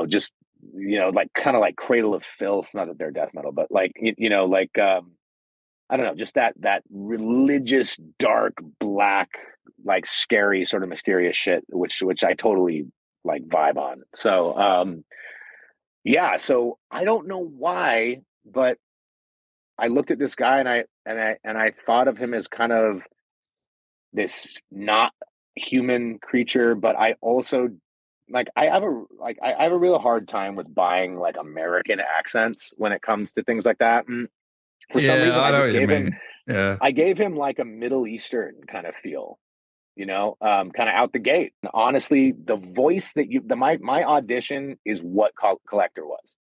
just like kind of like Cradle of Filth. Not that they're death metal, but like like I don't know, just that religious, dark, black, like scary, sort of mysterious shit, which I totally like vibe on. So yeah, so I don't know why, but I looked at this guy and I thought of him as kind of this not human creature, but I also I have a real hard time with buying like American accents when it comes to things like that. And for some reason, I just gave him, I gave him like a Middle Eastern kind of feel, kind of out the gate. And honestly, the voice that my audition is what Kollector was.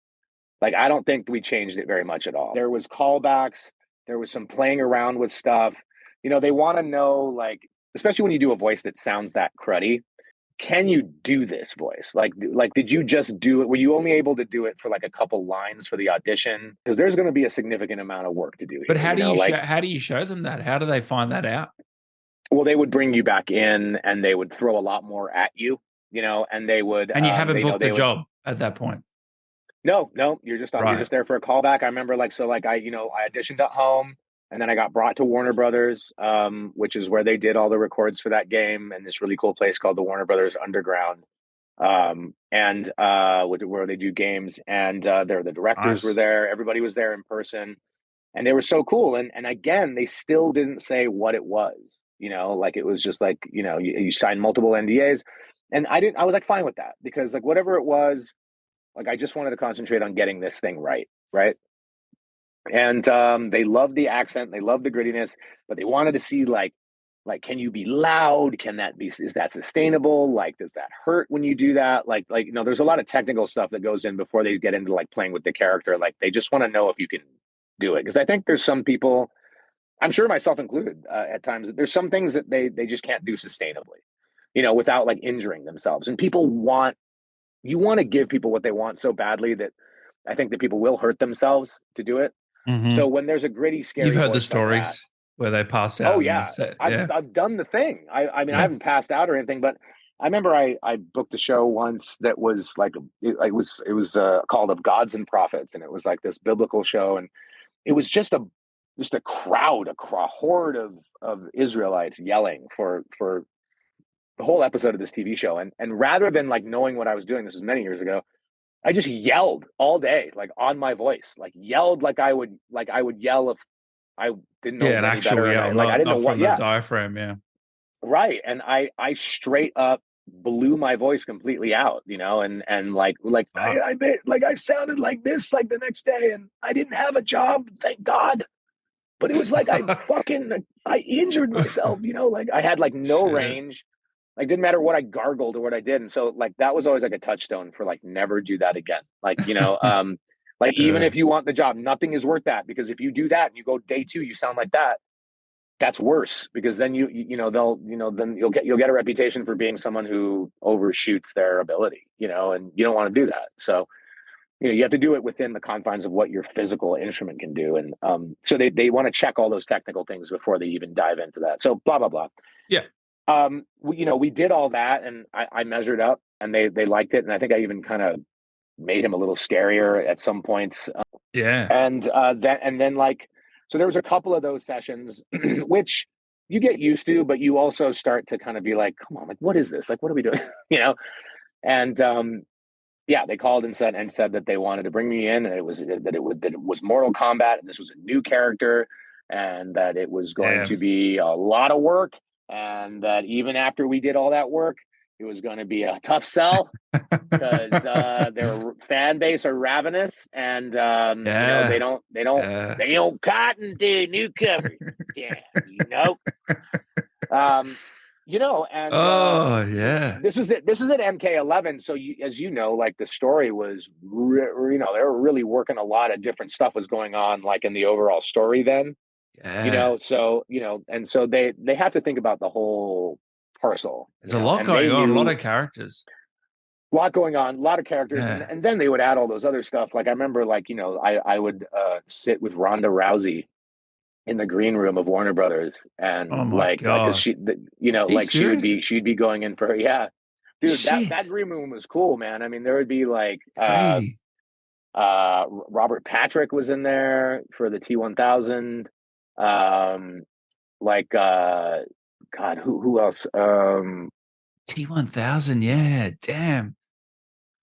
Like, I don't think we changed it very much at all. There was callbacks. There was some playing around with stuff. They want to know, like, especially when you do a voice that sounds that cruddy, can you do this voice? Like, did you just do it? Were you only able to do it for like a couple lines for the audition? Because there's going to be a significant amount of work to do here. But how do you show them that? How do they find that out? Well, they would bring you back in and they would throw a lot more at you, and they would. And you haven't booked the job at that point. No, you're just there for a callback. I remember I auditioned at home, and then I got brought to Warner Brothers, which is where they did all the records for that game, and this really cool place called the Warner Brothers Underground, and where they do games. And the directors were there. Everybody was there in person, and they were so cool. And again, they still didn't say what it was. Like it was just like you signed multiple NDAs, and I was like fine with that, because like whatever it was. Like, I just wanted to concentrate on getting this thing right. And they loved the accent, they loved the grittiness, but they wanted to see like, can you be loud? Is that sustainable? Like, does that hurt when you do that? Like, there's a lot of technical stuff that goes in before they get into like playing with the character. Like, they just want to know if you can do it. Because I think there's some people, I'm sure myself included, at times, there's some things that they just can't do sustainably, without like injuring themselves. And you want to give people what they want so badly that I think that people will hurt themselves to do it. Mm-hmm. So when there's a gritty, scary, you've heard the stories where they pass out. Oh yeah, I've done the thing. I mean, I haven't passed out or anything, but I remember I booked a show once that was like it was called Of Gods and Prophets, and it was like this biblical show, and it was just a crowd, a horde of Israelites yelling for the whole episode of this TV show. And rather than like knowing what I was doing, this was many years ago, I just yelled all day, like on my voice, like yelled like I would yell if I didn't know an actual better. Yell, I didn't know what. The diaphragm, yeah. Right. And I straight up blew my voice completely out, and like I sounded like this like the next day, and I didn't have a job, thank God. But it was like I injured myself, like I had like no range. Like, didn't matter what I gargled or what I did. And so like, that was always like a touchstone for like, never do that again. Like, like even if you want the job, nothing is worth that, because if you do that and you go day 2, you sound like that, that's worse, because then then you'll get a reputation for being someone who overshoots their ability, and you don't want to do that. So, you have to do it within the confines of what your physical instrument can do. And so they want to check all those technical things before they even dive into that. So blah, blah, blah. Yeah. We did all that, and I measured up, and they liked it. And I think I even kind of made him a little scarier at some points. Yeah. And then like, so there was a couple of those sessions, which you get used to, but you also start to kind of be like, come on, like, what is this? Like, what are we doing? And Yeah, they called and said that they wanted to bring me in, and it was Mortal Kombat, and this was a new character, and that it was going to be a lot of work, and that even after we did all that work, it was going to be a tough sell because their fan base are ravenous, and they don't cotton to newcomers. Yeah, and this is at MK11. So as you know, like the story was, they were really working a lot of different stuff was going on, like in the overall story then, so they have to think about the whole parcel. There's a lot going on, a lot of characters. A lot going on, a lot of characters, and then they would add all those other stuff. Like I remember, I would sit with Ronda Rousey in the green room of Warner Brothers, and she'd be going in for dude. That green room was cool, man. I mean, there would be like crazy. Robert Patrick was in there for the T1000. God, who else? T1000, yeah, damn.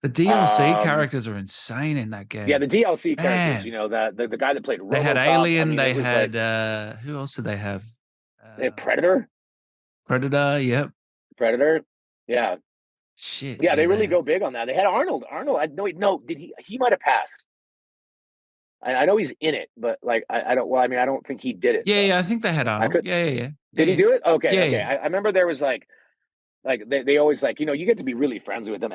The DLC characters are insane in that game. Yeah, the DLC characters, the guy that played RoboCop. They had Alien, they had who else did they have? They had Predator. Yep. Predator. Yeah. Shit. Yeah, they really go big on that. They had Arnold. Did he might have passed. I know he's in it, but like I don't think he did it. Yeah, I think they had Arnold. Yeah. Did he do it? Okay. Yeah. I remember there was like they always you get to be really friendly with them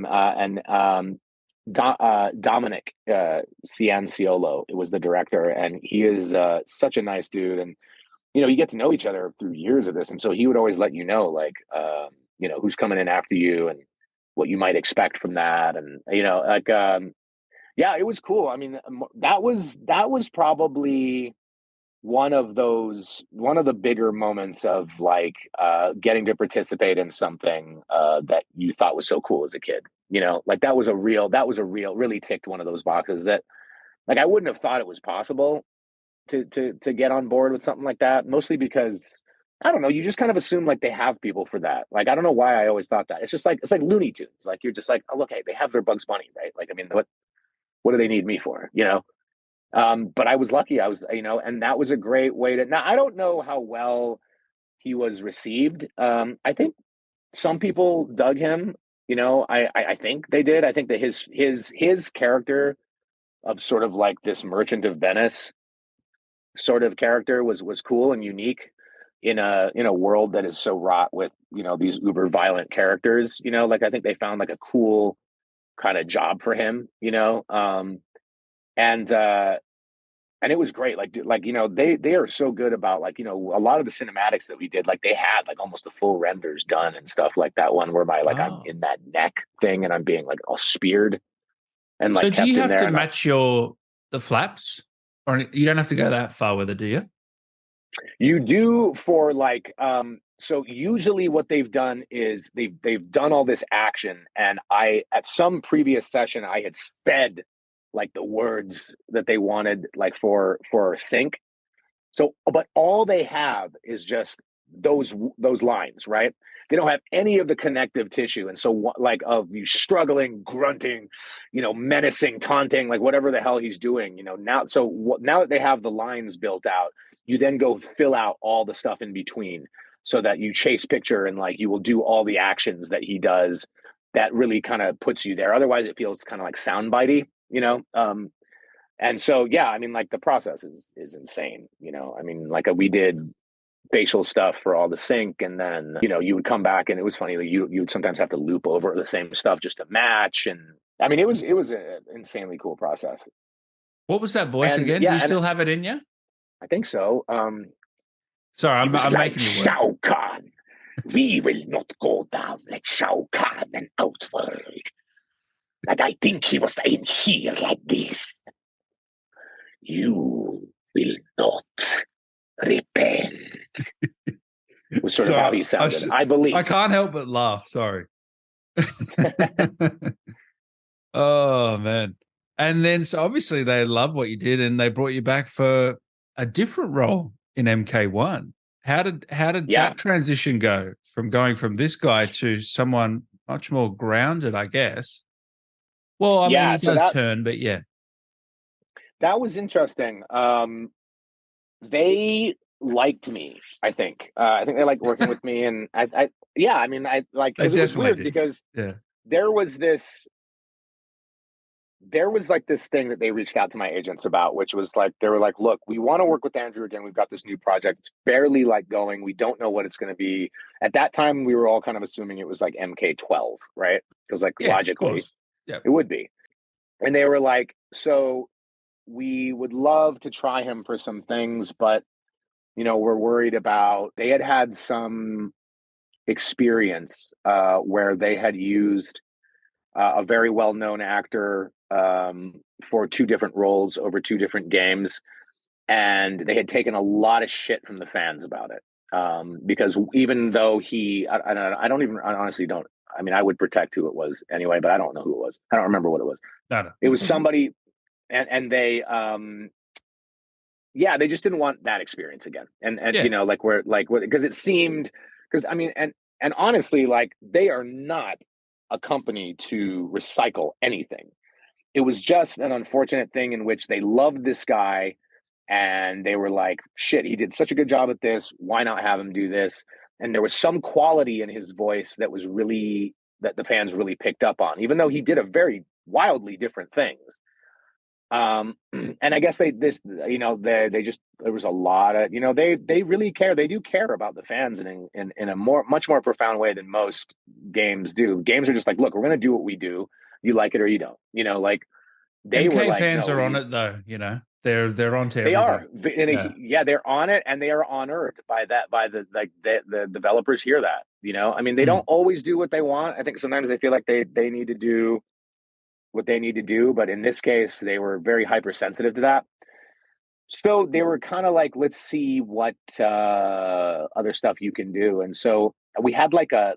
and Dominic Cianciolo, it was the director, and he is such a nice dude, and you get to know each other through years of this, and so he would always let you know who's coming in after you and what you might expect from that, and it was cool. I mean, that was probably one of the bigger moments of getting to participate in something that you thought was so cool as a kid. That was a real really ticked one of those boxes that I wouldn't have thought it was possible to get on board with something like that, mostly because I don't know, you just kind of assume they have people for that. I don't know why I always thought that. It's just it's like Looney Tunes. You're just oh, look, hey, they have their Bugs Bunny, right? I mean, what do they need me for? But I was lucky. I was, and that was a great way to. Now I don't know how well he was received. I think some people dug him. I think they did. I think that his character of sort of this Merchant of Venice sort of character was cool and unique in a world that is so wrought with these uber violent characters. I think they found a cool kind of job for him. And it was great. They are so good about a lot of the cinematics that we did, they had almost the full renders done and stuff, like that one where I'm in that neck thing and I'm being all speared. And so do you have to match the flaps, or you don't have to go that far with it, do you? You do for so usually what they've done is they've done all this action, and at some previous session I had sped the words that they wanted for sync. So, but all they have is just those lines, right? They don't have any of the connective tissue. And so of you struggling, grunting, menacing, taunting, whatever the hell he's doing, now that they have the lines built out, you then go fill out all the stuff in between so that you chase picture and you will do all the actions that he does that really kind of puts you there. Otherwise it feels kind of soundbitey. And so, yeah, I mean, the process is insane, I mean, we did facial stuff for all the sync, and then, you would come back and it was funny that you would sometimes have to loop over the same stuff just to match. And I mean, it was an insanely cool process. What was that voice again? Do you still have it in you? I think so. Sorry, I'm making you work. Shao Kahn, we will not go down like Shao Kahn and Outworld. And I think he was in here like this. You will not repent. Was sort of how he sounded. I believe. I can't help but laugh. Sorry. Oh man! And then so obviously they loved what you did, and they brought you back for a different role in MK1. How did that transition go from going from this guy to someone much more grounded, I guess? Well, I mean, Yeah, he so does turn, but yeah. that was interesting. They liked me, I think. I think they liked working with me, and yeah, I mean, I like, They because it was definitely weird did. because Yeah. there was this like this thing that they reached out to my agents about, which was like, they were like, look, we want to work with Andrew again. We've got this new project. It's barely like going. We don't know what it's going to be. At that time, we were all kind of assuming it was like MK12, right? Because like Yeah, of logically course. Yeah. it would be. And they were like, so we would love to try him for some things, but we're worried about, they had some experience where they had used a very well-known actor for two different roles over two different games, and they had taken a lot of shit from the fans about it. Because even though I honestly don't. I mean, I would protect who it was anyway, but I don't know who it was. I don't remember what it was. No. It was somebody, and they, yeah, they just didn't want that experience again. And Yeah. because it seemed, because I mean, and honestly, like, they are not a company to recycle anything. It was just an unfortunate thing in which they loved this guy, and they were like, shit, he did such a good job at this. Why not have him do this? And there was some quality in his voice that was really, that the fans really picked up on, even though he did a very wildly different things. And I guess they just, there was a lot of, they really care. They do care about the fans in a much more profound way than most games do. Games are just like, look, we're going to do what we do. You like it or you don't, like, they were MK like, fans no, are on it though, They're onto they everything. are. Yeah, they're on it, and they are honored by that, by the developers hear that, I mean, they don't always do what they want. I think sometimes they feel like they need to do what they need to do, but in this case, they were very hypersensitive to that. So they were kind of like, let's see what other stuff you can do. And so we had like a,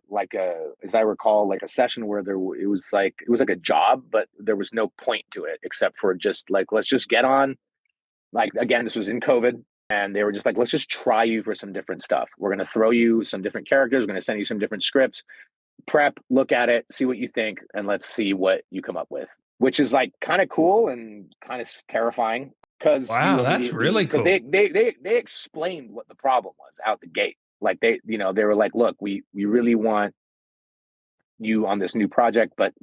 as I recall, like a session where it was like a job, but there was no point to it except for just like, let's just get on. Like, again, this was in COVID, and they were just like, let's just try you for some different stuff. We're going to throw you some different characters. We're going to send you some different scripts, prep, look at it, see what you think, and let's see what you come up with, which is like kind of cool and kind of terrifying, because Wow, that's really cool. they explained what the problem was out the gate. Like, they were like, look, we really want you on this new project, but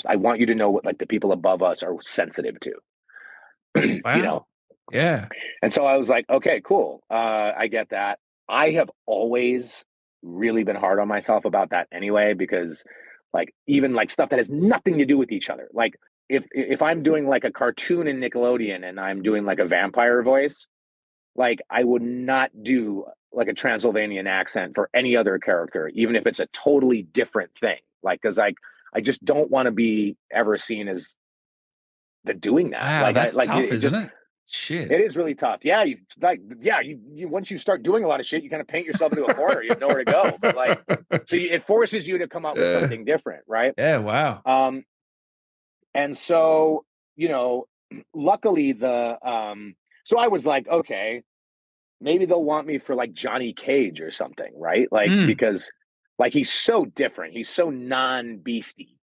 I want you to know what, like, the people above us are sensitive to. Wow. Yeah. And so I was like, okay, cool. I get that. I have always really been hard on myself about that anyway, because like, even like stuff that has nothing to do with each other. Like, if I'm doing like a cartoon in Nickelodeon and I'm doing like a vampire voice, like, I would not do like a Transylvanian accent for any other character, even if it's a totally different thing. Like, because I just don't want to be ever seen as doing that. Wow, Like, that's tough, it isn't just, it? Shit. it is really tough. Yeah, you once you start doing a lot of shit, you kind of paint yourself into a corner. You have nowhere to go. But like, so it forces you to come up with something different, right? Yeah. Wow. And so, luckily so I was like, okay, maybe they'll want me for like Johnny Cage or something, right? Like, because like, he's so different. He's so non-beastie.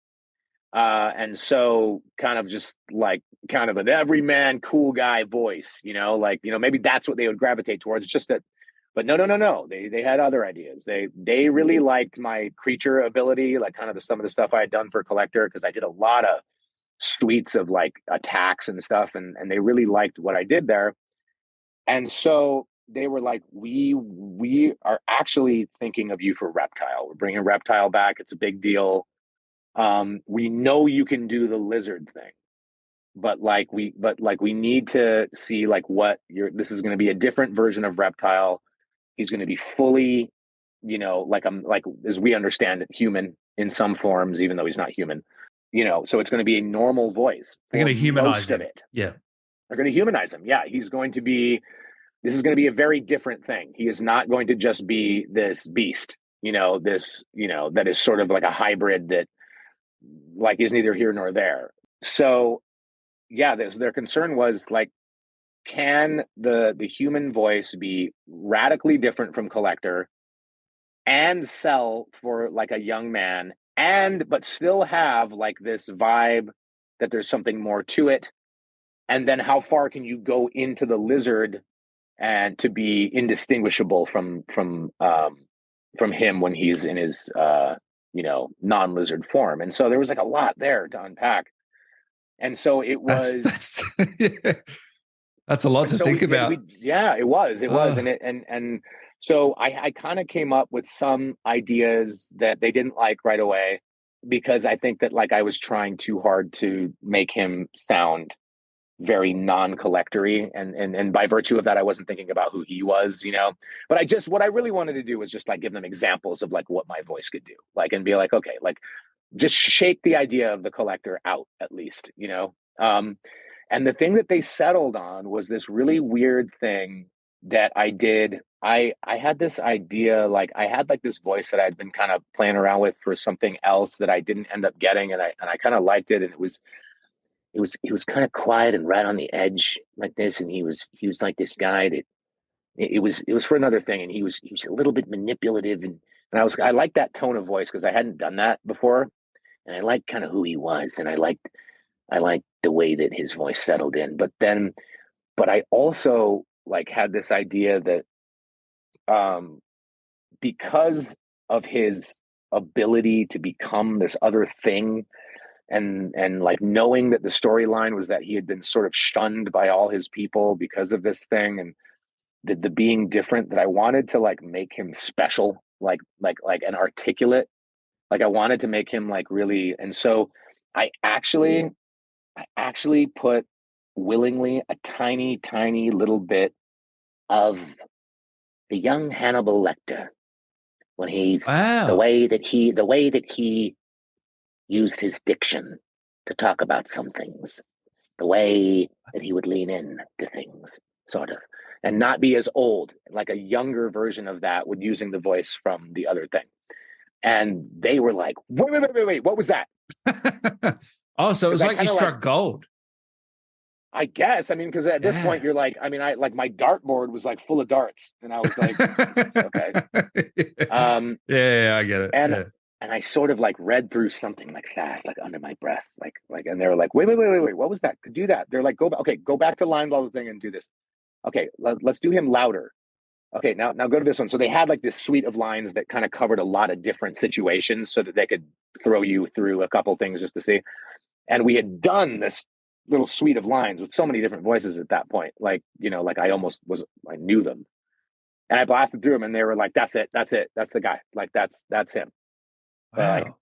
And so kind of just like kind of an everyman cool guy voice, like, maybe that's what they would gravitate towards. Just that, but no. They had other ideas. They really liked my creature ability, like kind of some of the stuff I had done for Kollector, because I did a lot of suites of like attacks and stuff, and they really liked what I did there. And so they were like, we are actually thinking of you for Reptile. We're bringing Reptile back. It's a big deal. We know you can do the lizard thing, but we need to see like what this is going to be a different version of Reptile. He's going to be fully, like as we understand it, human in some forms, even though he's not human, so it's going to be a normal voice. They're going to humanize him. Yeah. They're going to humanize him. Yeah. This is going to be a very different thing. He is not going to just be this beast, that is sort of like a hybrid that like is neither here nor there. So yeah, their concern was like, can the human voice be radically different from Kollector and sell for like a young man, but still have like this vibe that there's something more to it? And then how far can you go into the lizard and to be indistinguishable from him when he's in his non-lizard form? And so there was like a lot there to unpack. And so it was that's a lot to think about. It was. And so I kind of came up with some ideas that they didn't like right away, because I think that like I was trying too hard to make him sound very non-collectory, and by virtue of that I wasn't thinking about who he was, but what I really wanted to do was just like give them examples of like what my voice could do, like, and be like, okay, like just shake the idea of the collector out at least, and the thing that they settled on was this really weird thing that I did. I had this idea, like I had like this voice that I'd been kind of playing around with for something else that I didn't end up getting, and I kind of liked it, and it was kind of quiet and right on the edge like this, and he was like this guy that it was for another thing, and he was a little bit manipulative, and I liked that tone of voice because I hadn't done that before, and I liked kind of who he was, and I liked the way that his voice settled in. But I also like had this idea that because of his ability to become this other thing, and like knowing that the storyline was that he had been sort of shunned by all his people because of this thing, and the being different, that I wanted to like make him special, like an articulate, like I wanted to make him like really. And so I actually put willingly a tiny little bit of the young Hannibal Lecter when he's the way that he used his diction to talk about some things, the way that he would lean in to things, sort of, and not be as old, like a younger version of that, with using the voice from the other thing. And they were like, wait, what was that? Oh, so it was like you struck gold. I guess. I mean, because at this point you're like, I mean, I like my dartboard was like full of darts, and I was like, okay. I get it. And I sort of like read through something like fast, like under my breath, like, and they were like, wait, what was that? Could do that. They're like, go back to line ball thing and do this. Okay, let's do him louder. Okay, now go to this one. So they had like this suite of lines that kind of covered a lot of different situations, so that they could throw you through a couple things just to see. And we had done this little suite of lines with so many different voices at that point, like, like I knew them, and I blasted through them, and they were like, that's it, that's the guy, like that's him. Wow. Like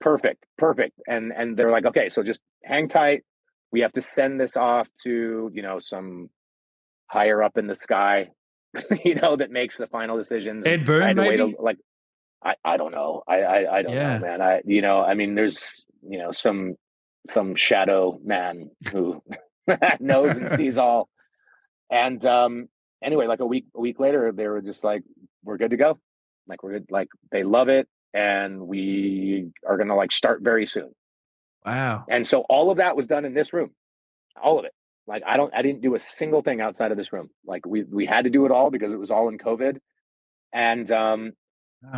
perfect. And they're like, okay, so just hang tight, we have to send this off to some higher up in the sky that makes the final decisions. Ed Byrne, maybe? I don't know. I don't know, man. I mean, there's some shadow man who knows and sees all. And anyway, like a week later, they were just like, we're good to go. Like, we're good. Like, they love it, and we are gonna like start very soon. Wow. And so all of that was done in this room, all of it. Like, I didn't do a single thing outside of this room. Like, we had to do it all because it was all in COVID. And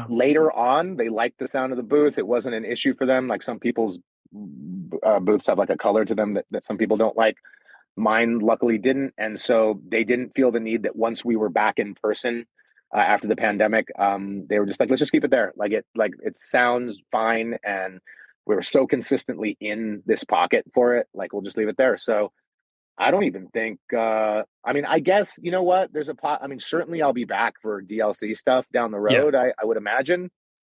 later on, they liked the sound of the booth. It wasn't an issue for them. Like, some people's booths have like a color to them that some people don't like. Mine luckily didn't. And so they didn't feel the need that once we were back in person after the pandemic, they were just like, let's just keep it there. Like it sounds fine. And we were so consistently in this pocket for it. Like, we'll just leave it there. So I don't even think, I mean, I guess, you know what, there's I mean, certainly I'll be back for DLC stuff down the road. I would imagine.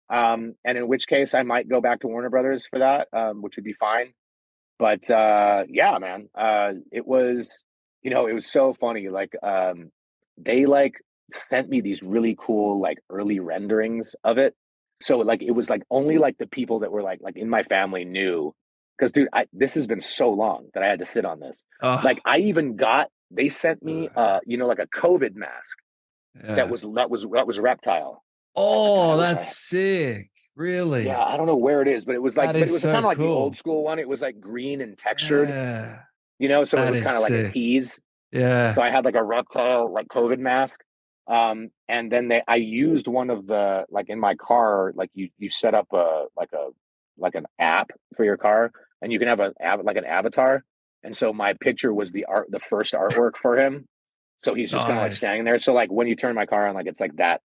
And in which case I might go back to Warner Brothers for that, which would be fine. But yeah, man, it was, it was so funny. Like, they like sent me these really cool, like early renderings of it. So like, it was like only like the people that were like in my family knew, because dude, this has been so long that I had to sit on this. Like, they sent me, like a COVID mask that was Reptile. Oh, that's sick. Really? Yeah, I don't know where it is, but it was like, it was kind of like the old school one. It was like green and textured, so it was kind of like a tease. Yeah. So I had like a Reptile, like COVID mask. And then I used one of the, like in my car, like you set up like an app for your car. and you can have like an avatar. And so my picture was the first artwork for him. So he's just kind of like Nice. standing there. So like when you turn my car on, like it's like that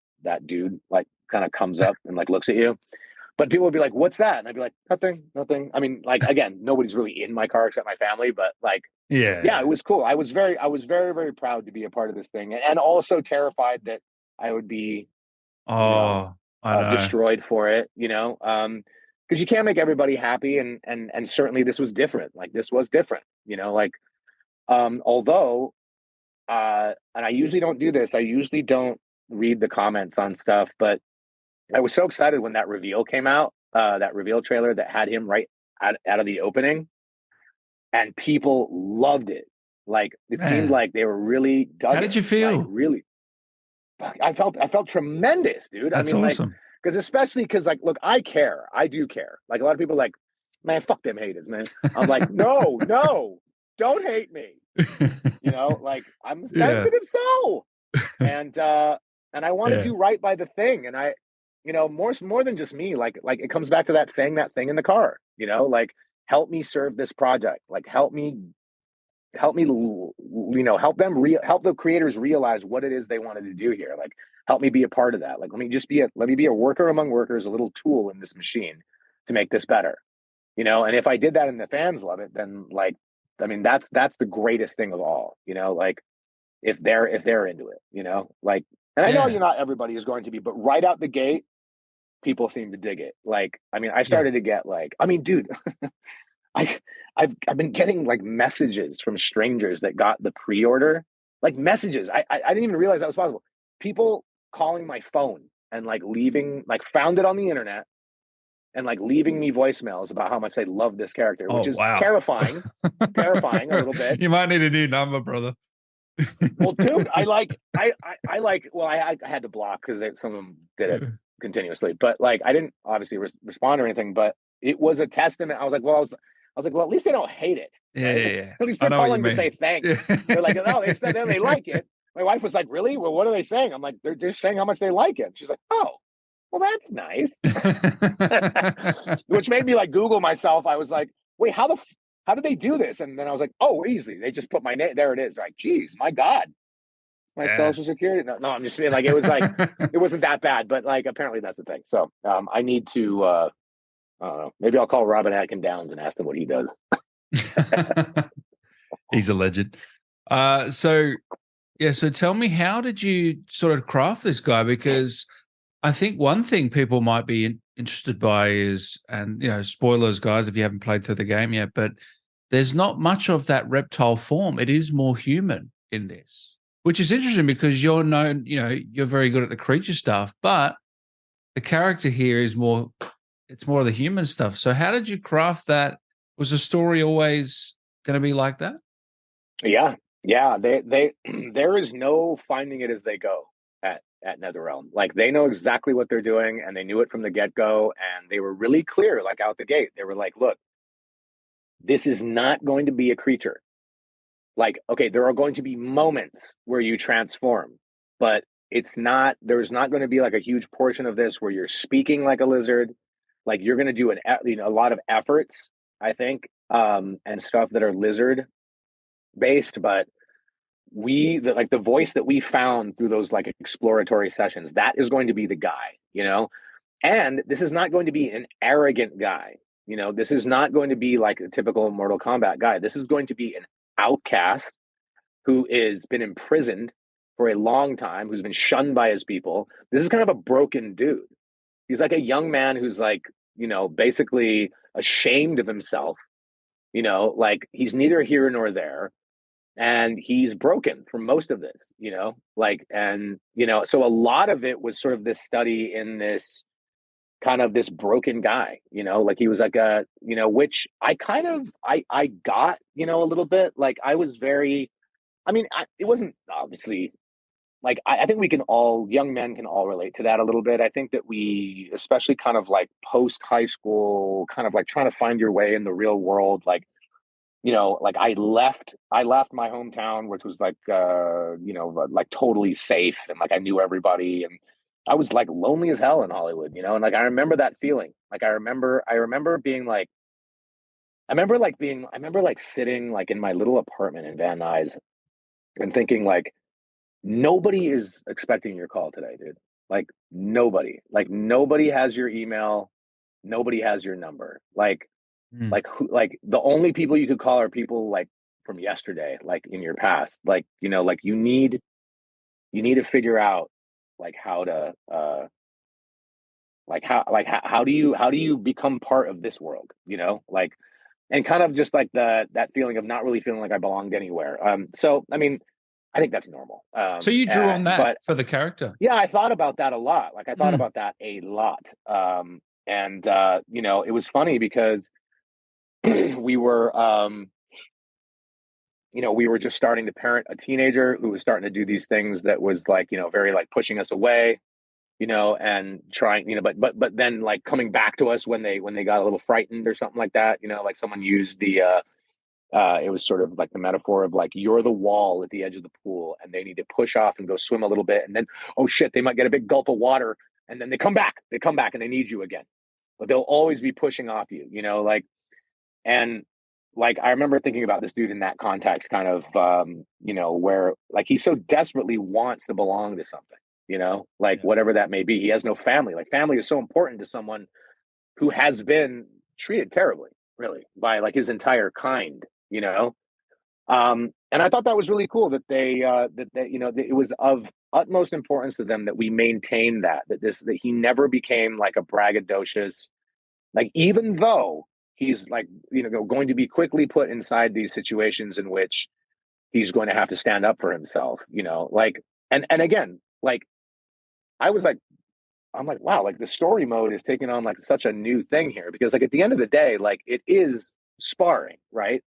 dude like kind of comes up and like looks at you. But people would be like, "What's that?" And I'd be like, "Nothing, nothing." I mean, like again, nobody's really in my car except my family, but like, yeah, it Yeah. was cool. I was very, very proud to be a part of this thing, and also terrified that I would be, you know, Oh, I know. destroyed for it. Because you can't make everybody happy, and certainly this was different. Like this was different. Like although, and I usually don't do this. I usually don't read the comments on stuff, but I was so excited when that reveal came out, that reveal trailer that had him right out of the opening, and people loved it. Like it seemed Man, like they were really dug how it. did you Like feel? really, I felt tremendous, dude. I That's mean, like, awesome. because especially because like, look, I care. I do care. Like a lot of people, are like, man, fuck them haters, man. I'm like, no, no, don't hate me. Like I'm a Yeah. sensitive soul, and I want to Yeah. do right by the thing, and I, more than just me. Like it comes back to that saying that thing in the car. Like help me serve this project. Like help me, help the creators realize what it is they wanted to do here. Like help me be a part of that. Like let me be a worker among workers, a little tool in this machine to make this better. And if I did that and the fans love it, then like, I mean, that's the greatest thing of all. Like if they're into it, like, and I know Yeah. you're not everybody is going to be, but right out the gate, people seem to dig it. Like, I mean, I Yeah. started to get like, I mean, dude, I I've been getting like messages from strangers that got the pre-order, like messages. I didn't even realize that was possible. People calling my phone and like leaving, like found it on the internet and like leaving me voicemails about how much they love this character, Oh, which is wow. terrifying a little bit. You might need a new number, brother. Well, dude, I like. Well, I had to block because some of them did it continuously, but like I didn't obviously respond or anything. But it was a testament. I was like, well, at least they don't hate it, Yeah, right? yeah, yeah. At least I they're know what you calling to say mean. thanks. Yeah. They're like, oh, they like it. My wife was like, really? Well, what are they saying? I'm like, they're just saying how much they like it. She's like, oh, well, that's nice. Which made me like Google myself. I was like, wait, how did they do this? And then I was like, oh, easily. They just put my name. There it is. Like, geez, my God, my Yeah. social security. No, I'm just being like, it was like, it wasn't that bad, but like, apparently that's the thing. So I need to, I don't know, maybe I'll call Robin Atkin Downs and ask him what he does. He's a legend. So tell me, how did you sort of craft this guy? Because I think one thing people might be interested by is, and spoilers, guys, if you haven't played through the game yet, but there's not much of that reptile form. It is more human in this, which is interesting because you're known, you're very good at the creature stuff, but the character here is more, it's more of the human stuff. So how did you craft that? Was the story always going to be like that? Yeah, yeah. They there is no finding it as they go at NetherRealm. Like they know exactly what they're doing, and they knew it from the get go, and they were really clear, like out the gate. They were like, "Look, this is not going to be a creature. Like, okay, there are going to be moments where you transform, but it's not. There's not going to be like a huge portion of this where you're speaking like a lizard. Like you're going to do a lot of efforts, I think, and stuff that are lizard based, but." Like the voice that we found through those like exploratory sessions, that is going to be the guy. And this is not going to be an arrogant guy. This is not going to be like a typical Mortal Kombat guy. This is going to be an outcast who is been imprisoned for a long time, who's been shunned by his people. This is kind of a broken dude. He's like a young man who's like, basically ashamed of himself. Like he's neither here nor there, and he's broken from most of this, like, and so a lot of it was sort of this study in this kind of this broken guy, like he was like a, which I kind of I got, a little bit. Like I was very, I mean, it wasn't obviously like, I think we can all, young men can all relate to that a little bit. I think that we, especially kind of like post high school, kind of like trying to find your way in the real world, like, like I left my hometown, which was like, like totally safe, and like I knew everybody, and I was like lonely as hell in Hollywood, and like I remember that feeling. Like I remember being like, I remember like sitting like in my little apartment in Van Nuys and thinking like, nobody is expecting your call today, dude. Like nobody has your email. Nobody has your number. Like the only people you could call are people like from yesterday, like in your past. Like, you know, like you need to figure out like how to how do you become part of this world, you know? Like, and kind of just like that feeling of not really feeling like I belonged anywhere. So I mean, I think that's normal. So you drew on that but for the character. yeah, I thought about that a lot. Like I thought about that a lot. And you know, it was funny because we were you know, we were just starting to parent a teenager who was starting to do these things that was like, you know, very like pushing us away, you know, and trying, you know, but then like coming back to us when they got a little frightened or something like that, you know, like someone used the it was sort of like the metaphor of like you're the wall at the edge of the pool and they need to push off and go swim a little bit and then oh shit, they might get a big gulp of water and then they come back and they need you again. But they'll always be pushing off you, you know, like and like I remember thinking about this dude in that context, kind of you know, where like he so desperately wants to belong to something, you know, like whatever that may be. He has no family. Like family is so important to someone who has been treated terribly, really, by like his entire kind, you know. And I thought that was really cool that they that you know that it was of utmost importance to them that we maintain that he never became like a braggadocious, like even though he's like, you know, going to be quickly put inside these situations in which he's going to have to stand up for himself, you know, like and again, like I was like, I'm like, wow, like the story mode is taking on like such a new thing here because like at the end of the day, like it is sparring, right?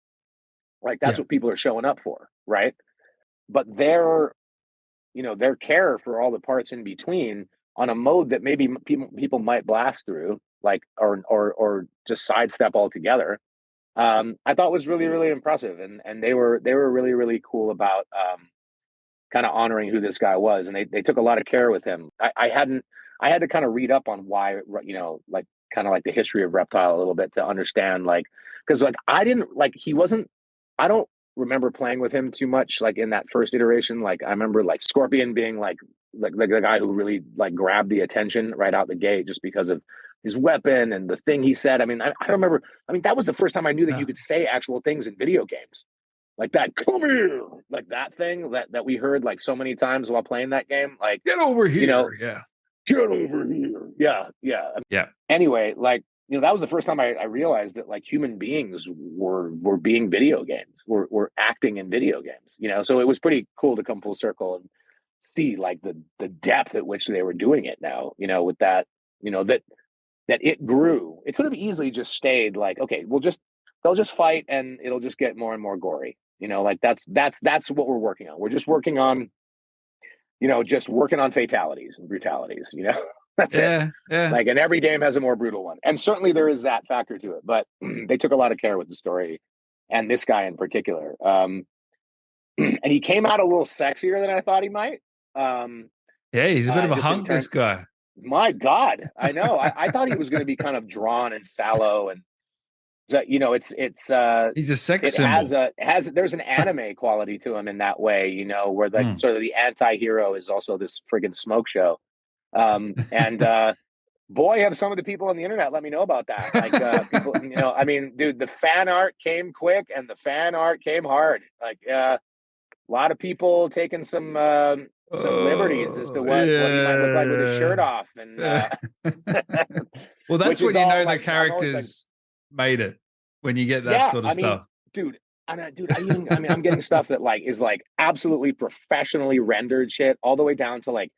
Like that's what people are showing up for, right? But their, you know, their care for all the parts in between on a mode that maybe people might blast through, like or just sidestep altogether. I thought was really really impressive, and they were really really cool about kind of honoring who this guy was, and they took a lot of care with him. I had to kind of read up on why, you know, like kind of like the history of Reptile a little bit to understand, like, because like I didn't like he wasn't. I don't remember playing with him too much, like in that first iteration. Like I remember like Scorpion being like the guy who really like grabbed the attention right out the gate just because of his weapon and the thing he said. I mean, I remember. I mean, that was the first time I knew that you could say actual things in video games. Like that, come here, like that thing that we heard like so many times while playing that game. Like, get over here, you know, yeah, get over here, yeah. Anyway, like, you know, that was the first time I realized that like human beings were being video games, were acting in video games. You know, so it was pretty cool to come full circle and see like the depth at which they were doing it now. You know, with that, you know, that it grew. It could have easily just stayed like, okay, they'll just fight and it'll just get more and more gory. You know, like that's what we're working on. We're just working on, you know, just working on fatalities and brutalities, you know. That's it. Yeah. Like, and every game has a more brutal one. And certainly there is that factor to it, but they took a lot of care with the story and this guy in particular. And he came out a little sexier than I thought he might. Yeah, he's a bit of a hunk, this guy. My God, I know. I thought he was going to be kind of drawn and sallow, and you know, it's he's a sex symbol. There's an anime quality to him in that way, you know, where like sort of the anti-hero is also this friggin' smoke show. And boy, have some of the people on the internet let me know about that. Like people, you know, I mean, dude, the fan art came quick and the fan art came hard. Like a lot of people taking some liberties as to what he might look like with his shirt off, and well, that's when you know the characters made it, when you get that sort of stuff, dude. I'm getting stuff that like is like absolutely professionally rendered shit, all the way down to like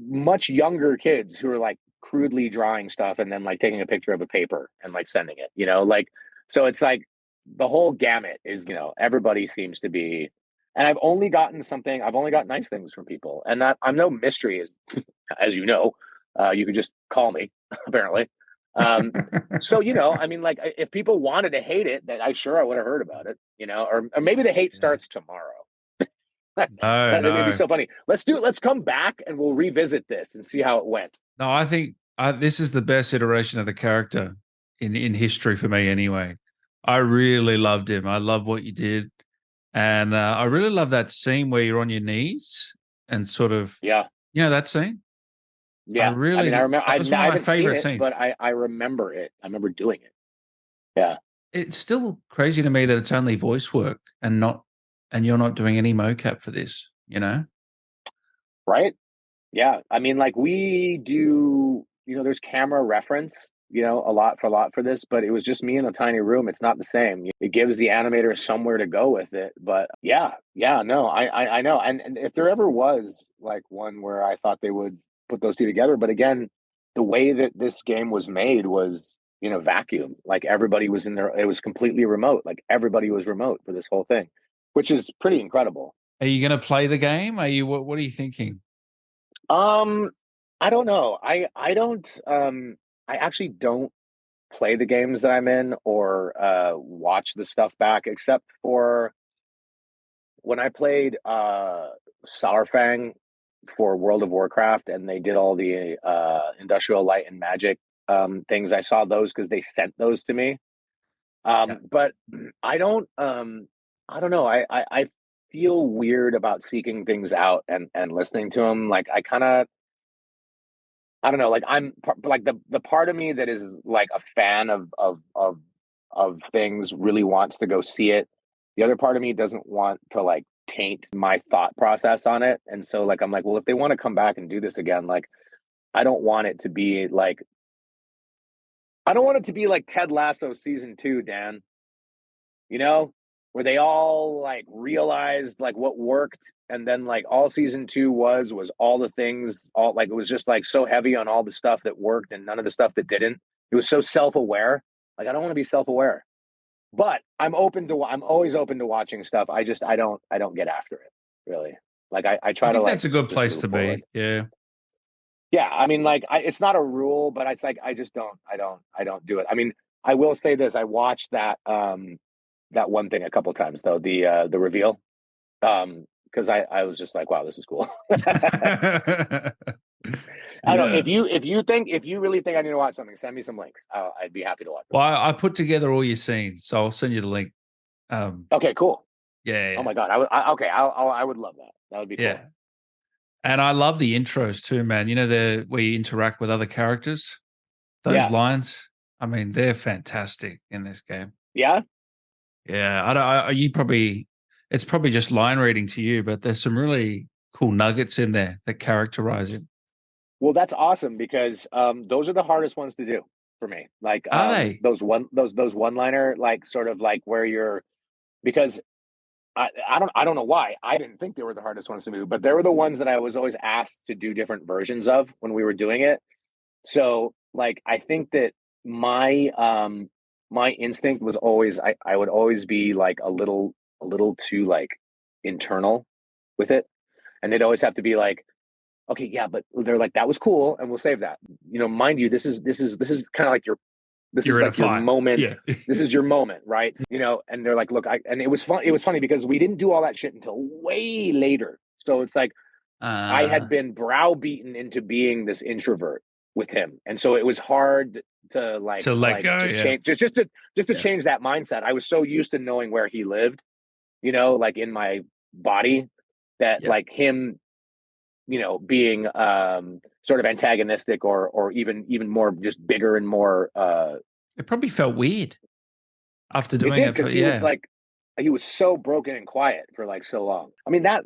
much younger kids who are like crudely drawing stuff and then like taking a picture of a paper and like sending it, you know, like, so it's like the whole gamut is, you know, everybody seems to be. And I've only got nice things from people, and that I'm no mystery, as you know. You could just call me, apparently. So, you know, I mean, like, if people wanted to hate it, then I would have heard about it, you know, or maybe the hate starts tomorrow. That would be so funny. Let's come back and we'll revisit this and see how it went. No, I think this is the best iteration of the character in history for me, anyway. I really loved him. I love what you did. And I really love that scene where you're on your knees and sort of, Yeah. that scene? Yeah. I mean, I remember, that was one I of my haven't seen favorite it, scenes. but I remember it. I remember doing it. Yeah. It's still crazy to me that it's only voice work and you're not doing any mocap for this, Right. Yeah. I mean, like we do, there's camera reference, a lot for this, but it was just me in a tiny room. It's not the same. It gives the animator somewhere to go with it. But yeah, no, I know. And if there ever was like one where I thought they would put those two together, but again, the way that this game was made was in a vacuum. Like everybody was in there. It was completely remote. Like everybody was remote for this whole thing, which is pretty incredible. Are you going to play the game? What are you thinking? I don't know. I actually don't play the games that I'm in or watch the stuff back except for when I played Saurfang for World of Warcraft and they did all the Industrial Light and Magic things. I saw those because they sent those to me. But I don't know. I feel weird about seeking things out and listening to them. Like I don't know, like like the part of me that is like a fan of things really wants to go see it. The other part of me doesn't want to like taint my thought process on it. And so like I'm like, well, if they want to come back and do this again, like I don't want it to be like I don't want it to be like Ted Lasso season 2, Dan. You know, where they all like realized like what worked and then like all season 2 was all the things all like it was just like so heavy on all the stuff that worked and none of the stuff that didn't. It was so self-aware. Like I don't want to be self-aware, but I'm always open to watching stuff. I don't get after it really. Like I I try to think like that's a good just place move to forward. be. Yeah. Yeah, I mean, like, it's not a rule, but it's like I just I don't do it. I mean, I will say this: I watched that one thing a couple times though, the reveal, because I was just like, wow, this is cool. I don't know Yeah. if you really think I need to watch something, send me some links. I'd be happy to watch it. Well, I put together all your scenes, so I'll send you the link. Okay, cool. Yeah. Oh my god, I would love that. That would be cool. Yeah. And I love the intros too, man. Where you interact with other characters. Those lines, I mean, they're fantastic in this game. Yeah. Yeah, it's probably just line reading to you, but there's some really cool nuggets in there that characterize it. Well, that's awesome because those are the hardest ones to do for me. Like Are they? those one liner like sort of like where you're because I don't know why. I didn't think they were the hardest ones to do, but they were the ones that I was always asked to do different versions of when we were doing it. So like I think that my instinct was always I would always be like a little too like internal with it. And they'd always have to be like, okay, yeah, but they're like, that was cool, and we'll save that. Mind you, this is kind of like You're in a your fight. moment. Yeah. This is your moment, right? And they're like, look, and it was fun. It was funny because we didn't do all that shit until way later. So it's like I had been browbeaten into being this introvert with him, and so it was hard to let go. just Yeah. change to change that mindset. I was so used to knowing where he lived, like in my body that like him being sort of antagonistic or even more just bigger and more It probably felt weird after it doing did it for because he was so broken and quiet for like so long. I mean that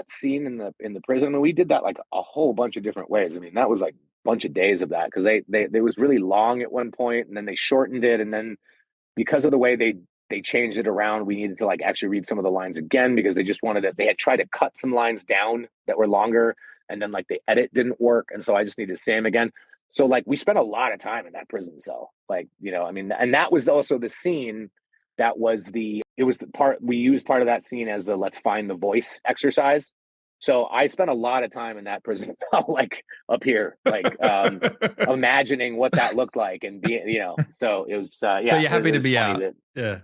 scene in the prison, I mean, we did that like a whole bunch of different ways. I mean, that was like a bunch of days of that because they was really long at one point and then they shortened it, and then because of the way they changed it around, we needed to like actually read some of the lines again because they just wanted it. They had tried to cut some lines down that were longer, and then like the edit didn't work, and so I just needed to say them again. So like we spent a lot of time in that prison cell, like I mean, and that was also the scene that was it was the part we used part of that scene as the let's find the voice exercise. So I spent a lot of time in that prison cell, like up here, like imagining what that looked like and so it was yeah. So you're happy to be out. Yeah.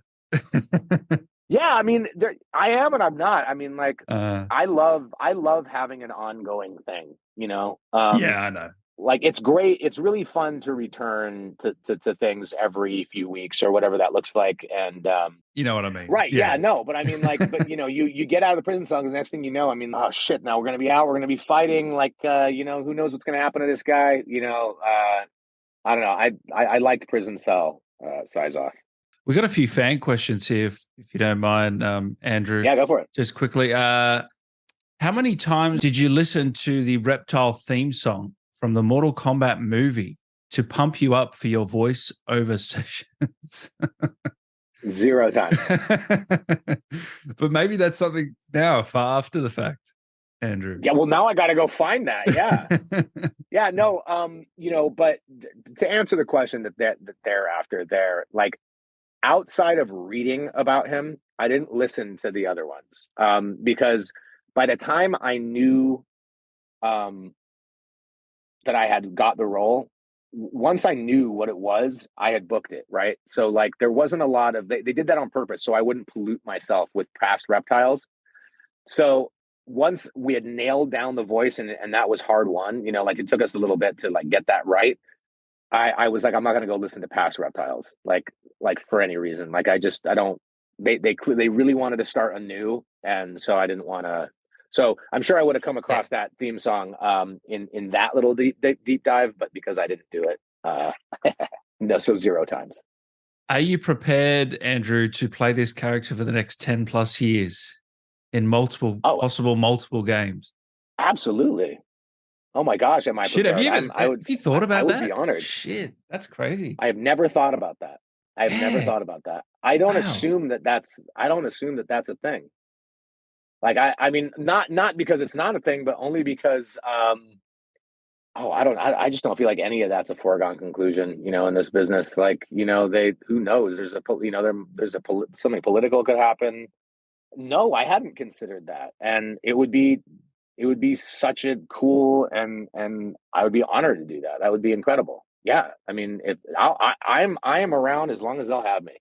Yeah, I mean, I am and I'm not. I mean, like, I love having an ongoing thing. Yeah, I know. like it's great. It's really fun to return to things every few weeks or whatever that looks like. And You know what I mean? right, yeah, no, but I mean, like, but you get out of the prison cell, the next thing you know, I mean, oh shit, now we're gonna be out, we're gonna be fighting, like, who knows what's gonna happen to this guy? I don't know. I liked prison cell Syzoth. We got a few fan questions here, if you don't mind, Andrew. Yeah, go for it. Just quickly, how many times did you listen to the Reptile theme song from the Mortal Kombat movie to pump you up for your voice over sessions? 0 times. But maybe that's something now, far after the fact, Andrew. Yeah, well, now I got to go find that. Yeah, yeah, no, but to answer the question that they're after, there, like, outside of reading about him, I didn't listen to the other ones because by the time I knew that I had got the role, once I knew what it was, I had booked it, right? So like there wasn't a lot of they did that on purpose so I wouldn't pollute myself with past reptiles. So once we had nailed down the voice and that was hard won, like it took us a little bit to like get that right. I was like, I'm not gonna go listen to past reptiles, like for any reason. Like I don't. They really wanted to start anew, and so I didn't want to. So I'm sure I would have come across that theme song in that little deep dive, but because I didn't do it, no, so 0 times. Are you prepared, Andrew, to play this character for the next 10 plus years in multiple games? Absolutely. Oh my gosh, am I Shit, prepared? have you thought about that? I would be honored. Shit, that's crazy. I have never thought about that. I don't assume that that's a thing. Like I mean, not because it's not a thing, but only because I just don't feel like any of that's a foregone conclusion, in this business. Like, who knows? Something political could happen. No, I hadn't considered that. And it would be such a cool and I would be honored to do that. That would be incredible. Yeah. I mean, if I am around as long as they'll have me,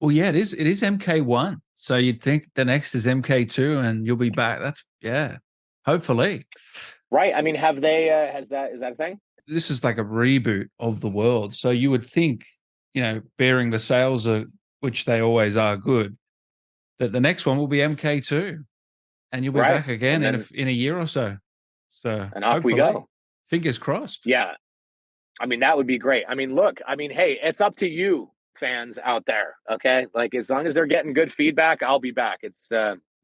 Well, yeah, it is MK1. So you'd think the next is MK2 and you'll be back. Hopefully. Right. I mean, have they, is that a thing? This is like a reboot of the world. So you would think, bearing the sales, which they always are good, that the next one will be MK2 and you'll be back again in a year or so. So and off we go. Fingers crossed. Yeah. I mean, that would be great. I mean, look, hey, it's up to you fans out there. Okay. Like as long as they're getting good feedback, I'll be back. It's,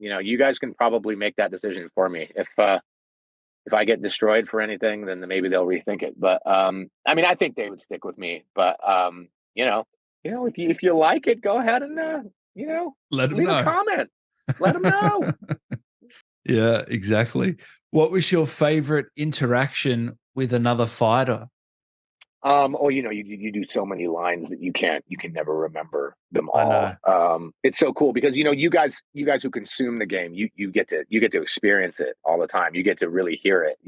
you guys can probably make that decision for me. If I get destroyed for anything, then maybe they'll rethink it. But, I mean, I think they would stick with me, but, if you like it, go ahead and, let them leave know. A comment. Let them know. Yeah, exactly. What was your favorite interaction with another fighter? You do so many lines that you can never remember them all. It's so cool because you guys who consume the game, you get to experience it all the time. You get to really hear it.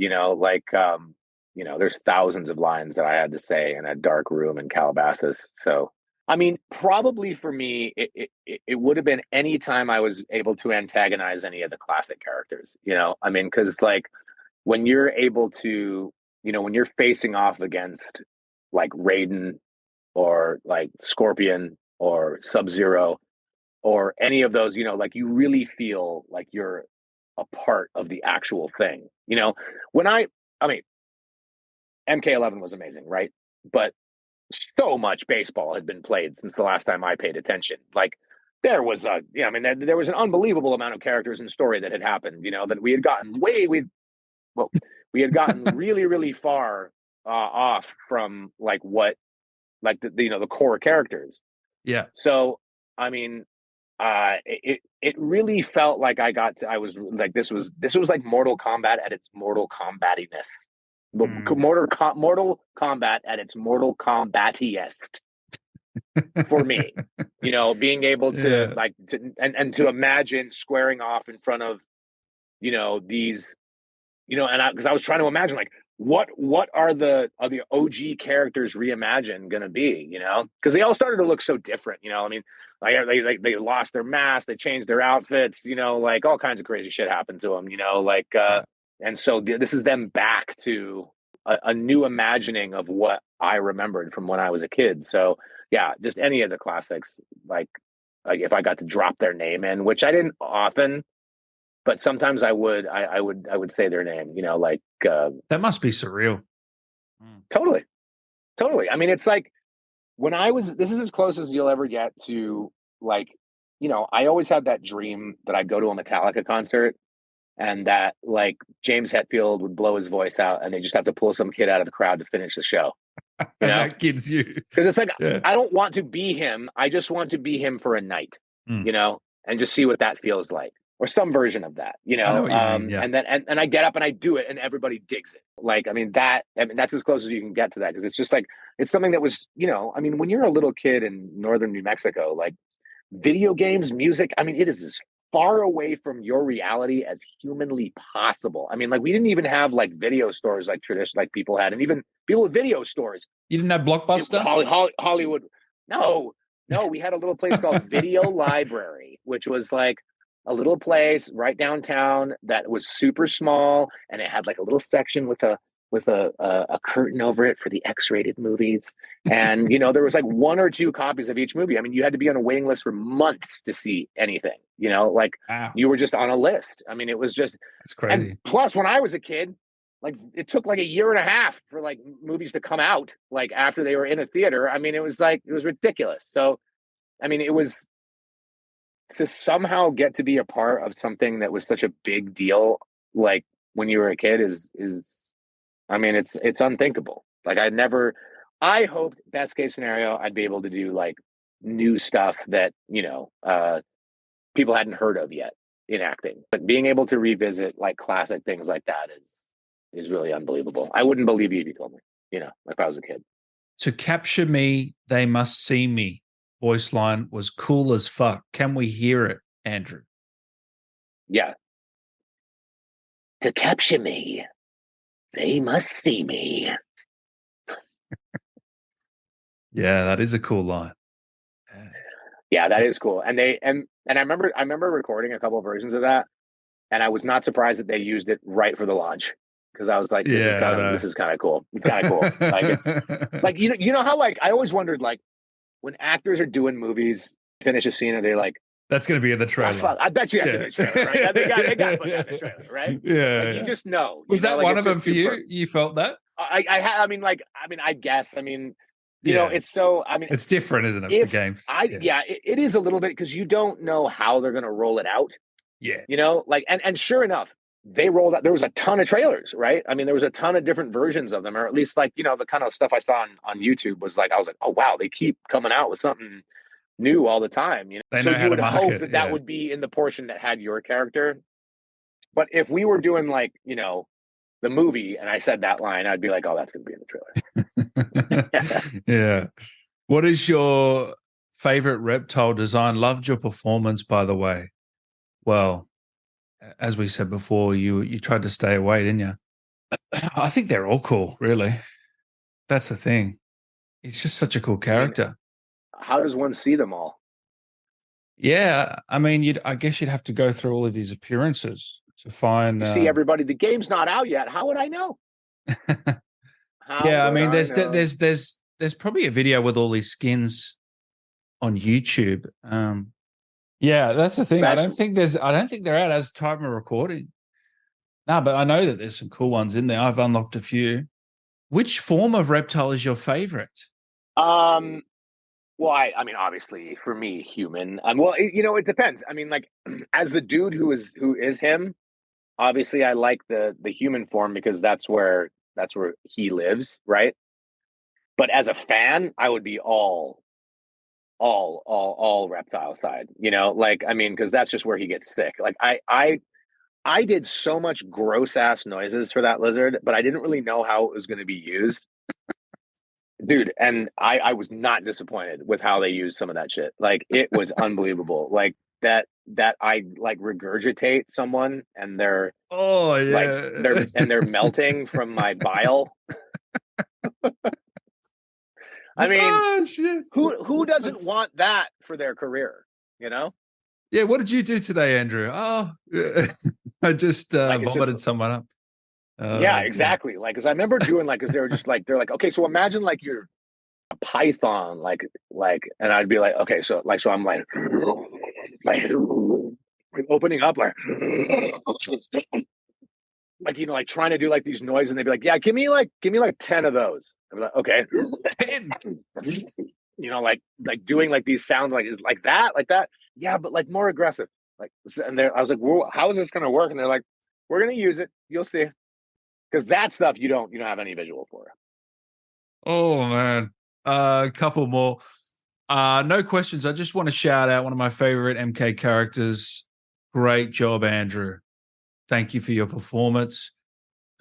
There's thousands of lines that I had to say in a dark room in Calabasas. So I mean, probably for me, it would have been any time I was able to antagonize any of the classic characters. I mean, because like when you're able to, when you're facing off against like Raiden or like Scorpion or Sub-Zero or any of those, like you really feel like you're a part of the actual thing. When I mean, MK11 was amazing, right? But so much baseball had been played since the last time I paid attention. Like there was there was an unbelievable amount of characters and story that had happened, that we had gotten we had gotten really, really far off from like what, like the core characters. Yeah. So, I mean, it really felt like I was like, this was like Mortal Kombat at its Mortal Kombatiness. Mortal Kombat at its Mortal Kombatiest for me, being able to and to imagine squaring off in front of, these, and because I was trying to imagine like what are the OG characters reimagined going to be, because they all started to look so different, I mean, like they lost their masks, they changed their outfits, like all kinds of crazy shit happened to them, and so this is them back to a new imagining of what I remembered from when I was a kid. So yeah, just any of the classics, like if I got to drop their name in, which I didn't often, but sometimes I would say their name, like that must be surreal. Totally. I mean, it's like this is as close as you'll ever get to, like, I always had that dream that I'd go to a Metallica concert and that, like, James Hetfield would blow his voice out and they just have to pull some kid out of the crowd to finish the show. And that kid's you. Because it's like, I don't want to be him. I just want to be him for a night, and just see what that feels like. Or some version of that, I know what you mean, yeah. And then and I get up and I do it and everybody digs it. Like, that's as close as you can get to that, because it's just like, it's something that was, when you're a little kid in northern New Mexico, like, video games, music, it is as far away from your reality as humanly possible. Like, we didn't even have like video stores like tradition, like people had, and even people with video stores. You didn't have Blockbuster? Hollywood. No, we had a little place called Video Library, which was like a little place right downtown that was super small, and it had like a little section with a curtain over it for the X-rated movies. And there was like 1 or 2 copies of each movie. You had to be on a waiting list for months to see anything. Like, wow. You were just on a list. It was just, that's crazy. And plus, when I was a kid, like, it took like a year and a half for like movies to come out, like, after they were in a theater. It was ridiculous. So it was, to somehow get to be a part of something that was such a big deal, like when you were a kid, is it's unthinkable. Like, I hoped, best case scenario, I'd be able to do like new stuff that, people hadn't heard of yet in acting. But being able to revisit like classic things like that is really unbelievable. I wouldn't believe you if you told me, if I was a kid. To capture me, they must see me. Voice line was cool as fuck. Can we hear it, Andrew? Yeah. To capture me, they must see me. Yeah, that is a cool line. Yeah, that is cool. And I remember recording a couple of versions of that, and I was not surprised that they used it right for the launch, because I was like, this is kind of cool. It's kind of cool. Like, it's like, how, like, I always wondered, like, when actors are doing movies, finish a scene and they're like, that's going to be in the trailer. I bet you that's in the trailer, right? They got to put that in the trailer, right? Yeah. Like, you just know. Was that one of them for you? You felt that? I guess. It's so. It's different, isn't it? For games. It is a little bit, because you don't know how they're going to roll it out. Yeah. And sure enough, they rolled out. There was a ton of trailers, right? There was a ton of different versions of them, or at least, like, the kind of stuff I saw on YouTube was like, I was like, oh wow, they keep coming out with something new all the time. They so know how you would to market, hope that would be in the portion that had your character. But if we were doing, like, the movie and I said that line, I'd be like, oh, that's going to be in the trailer. Yeah. What is your favorite reptile design? Loved your performance, by the way. Well, as we said before, you tried to stay away, didn't you? I think they're all cool, really. That's the thing. He's just such a cool character. How does one see them all? Yeah, I guess you'd have to go through all of his appearances to find. See everybody. The game's not out yet. How would I know? There's probably a video with all these skins on YouTube. Yeah, that's the thing. I don't think they're out as time of recording. No, but I know that there's some cool ones in there. I've unlocked a few. Which form of reptile is your favorite? Well, obviously for me, human. It depends. Like, as the dude who is him, obviously I like the human form, because that's where he lives, right? But as a fan, I would be all reptile side, because that's just where he gets sick. Like, I did so much gross ass noises for that lizard, but I didn't really know how it was going to be used, dude. And I was not disappointed with how they used some of that shit. Like, it was unbelievable. Like, that I like regurgitate someone and they're they're melting from my bile. Shit. Who doesn't want that for their career? Yeah. What did you do today, Andrew? Oh, I just vomited someone up. Yeah, exactly. Like, because I remember doing like, because they were just like, they're like, okay, so imagine like you're a python, and I'd be like, okay, so like, so I'm like opening up, like like trying to do like these noises, and they'd be like, yeah, give me like 10 of those. I'd be like, okay, 10. Like doing like these sounds like is like that, yeah, but like more aggressive. Like, and I was like, well, how is this gonna work? And they're like, we're gonna use it, you'll see, because that stuff you don't have any visual for. Oh man, a couple more. No questions. I just want to shout out one of my favorite MK characters. Great job, Andrew. Thank you for your performance.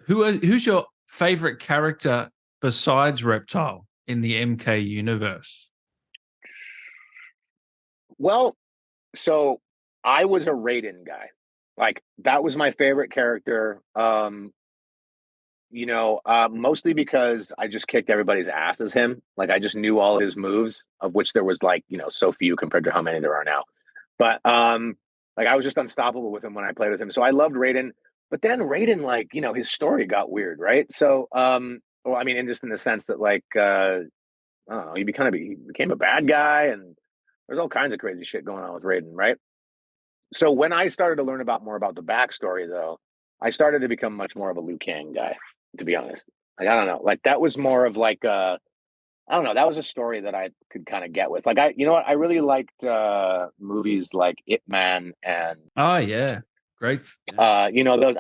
Who's your favorite character besides Reptile in the MK universe? Well, so I was a Raiden guy. Like, that was my favorite character. Mostly because I just kicked everybody's ass as him. Like, I just knew all his moves, of which there was like, so few compared to how many there are now. But like, I was just unstoppable with him when I played with him. So I loved Raiden. But then Raiden, like, his story got weird, right? So well, I mean, and just in the sense that like I don't know, he became a bad guy, and there's all kinds of crazy shit going on with Raiden, right? So when I started to learn more about the backstory, though, I started to become much more of a Liu Kang guy, to be honest. Like, I don't know, like that was more of like I don't know, that was a story that I could kind of get with. Like, I really liked movies like Ip Man and Oh yeah, great. those. I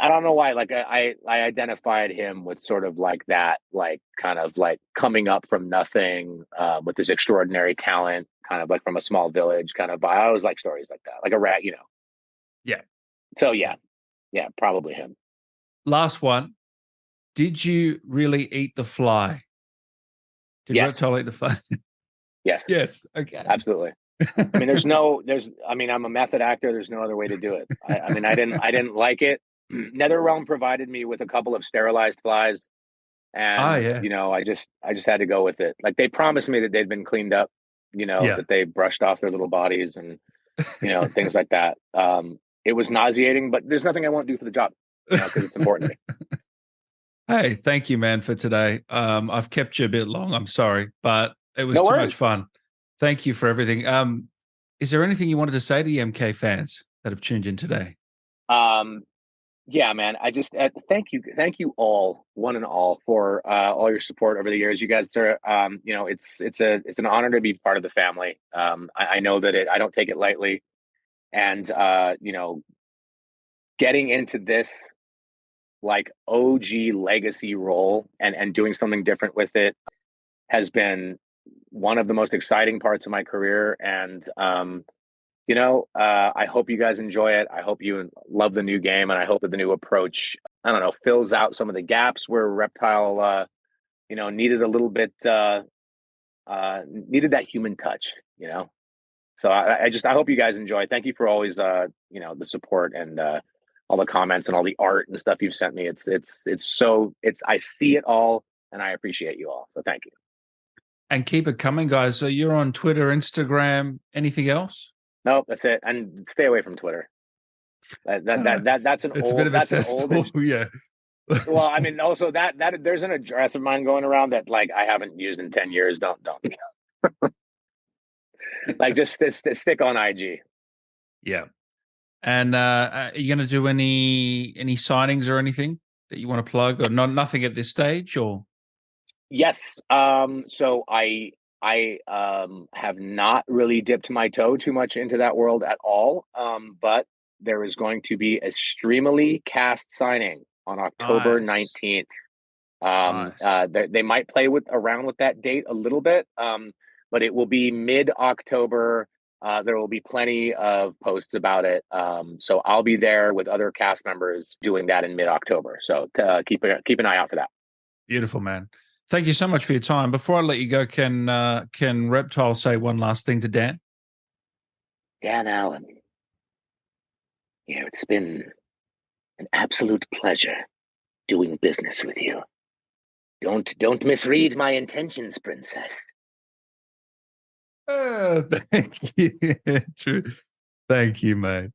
don't know why. Like, I identified him with sort of like that, like kind of like coming up from nothing with this extraordinary talent, kind of like from a small village, kind of. I always like stories like that, like a rat, Yeah. So yeah, probably him. Last one. Did you really eat the fly? Did Yes. Reptile eat the fly? Yes. Yes. Okay. Absolutely. I mean, I'm a method actor. There's no other way to do it. I mean, I didn't like it. NetherRealm provided me with a couple of sterilized flies, and yeah. I just had to go with it. Like, they promised me that they'd been cleaned up, Yeah. that they brushed off their little bodies and things like that. It was nauseating, but there's nothing I won't do for the job, because it's important to me. Hey, thank you, man, for today. I've kept you a bit long. I'm sorry, but it was No too worries. much fun. Thank you for everything. Is there anything you wanted to say to the MK fans that have tuned in today? Yeah, man. I just thank you all, one and all, for all your support over the years. You guys are, it's an honor to be part of the family. I know that I don't take it lightly, and getting into this like OG legacy role and doing something different with it has been one of the most exciting parts of my career. And I hope you guys enjoy it. I hope you love the new game, and I hope that the new approach, I don't know, fills out some of the gaps where Reptile, needed a little bit, needed that human touch, So I hope you guys enjoy. Thank you for always, the support and all the comments and all the art and stuff you've sent me. I see it all, and I appreciate you all. So thank you. And keep it coming, guys. So you're on Twitter, Instagram, anything else? Nope, that's it. And stay away from Twitter. That's an it's old. A bit of that's a an cesspool, old. Yeah. Well, I mean, also that there's an address of mine going around that like I haven't used in 10 years. Don't. Like, just stick on IG. Yeah. And are you going to do any signings or anything that you want to plug, or nothing at this stage, or? Yes. So I have not really dipped my toe too much into that world at all. But there is going to be a Streamily Cast signing on October 19th. They might play around with that date a little bit. But it will be mid-October. There will be plenty of posts about it. So I'll be there with other cast members doing that in mid-October. So keep an eye out for that. Beautiful, man. Thank you so much for your time. Before I let you go, can Reptile say one last thing to Dan? Dan Allen, it's been an absolute pleasure doing business with you. Don't misread my intentions, princess. Thank you. True. Thank you, mate.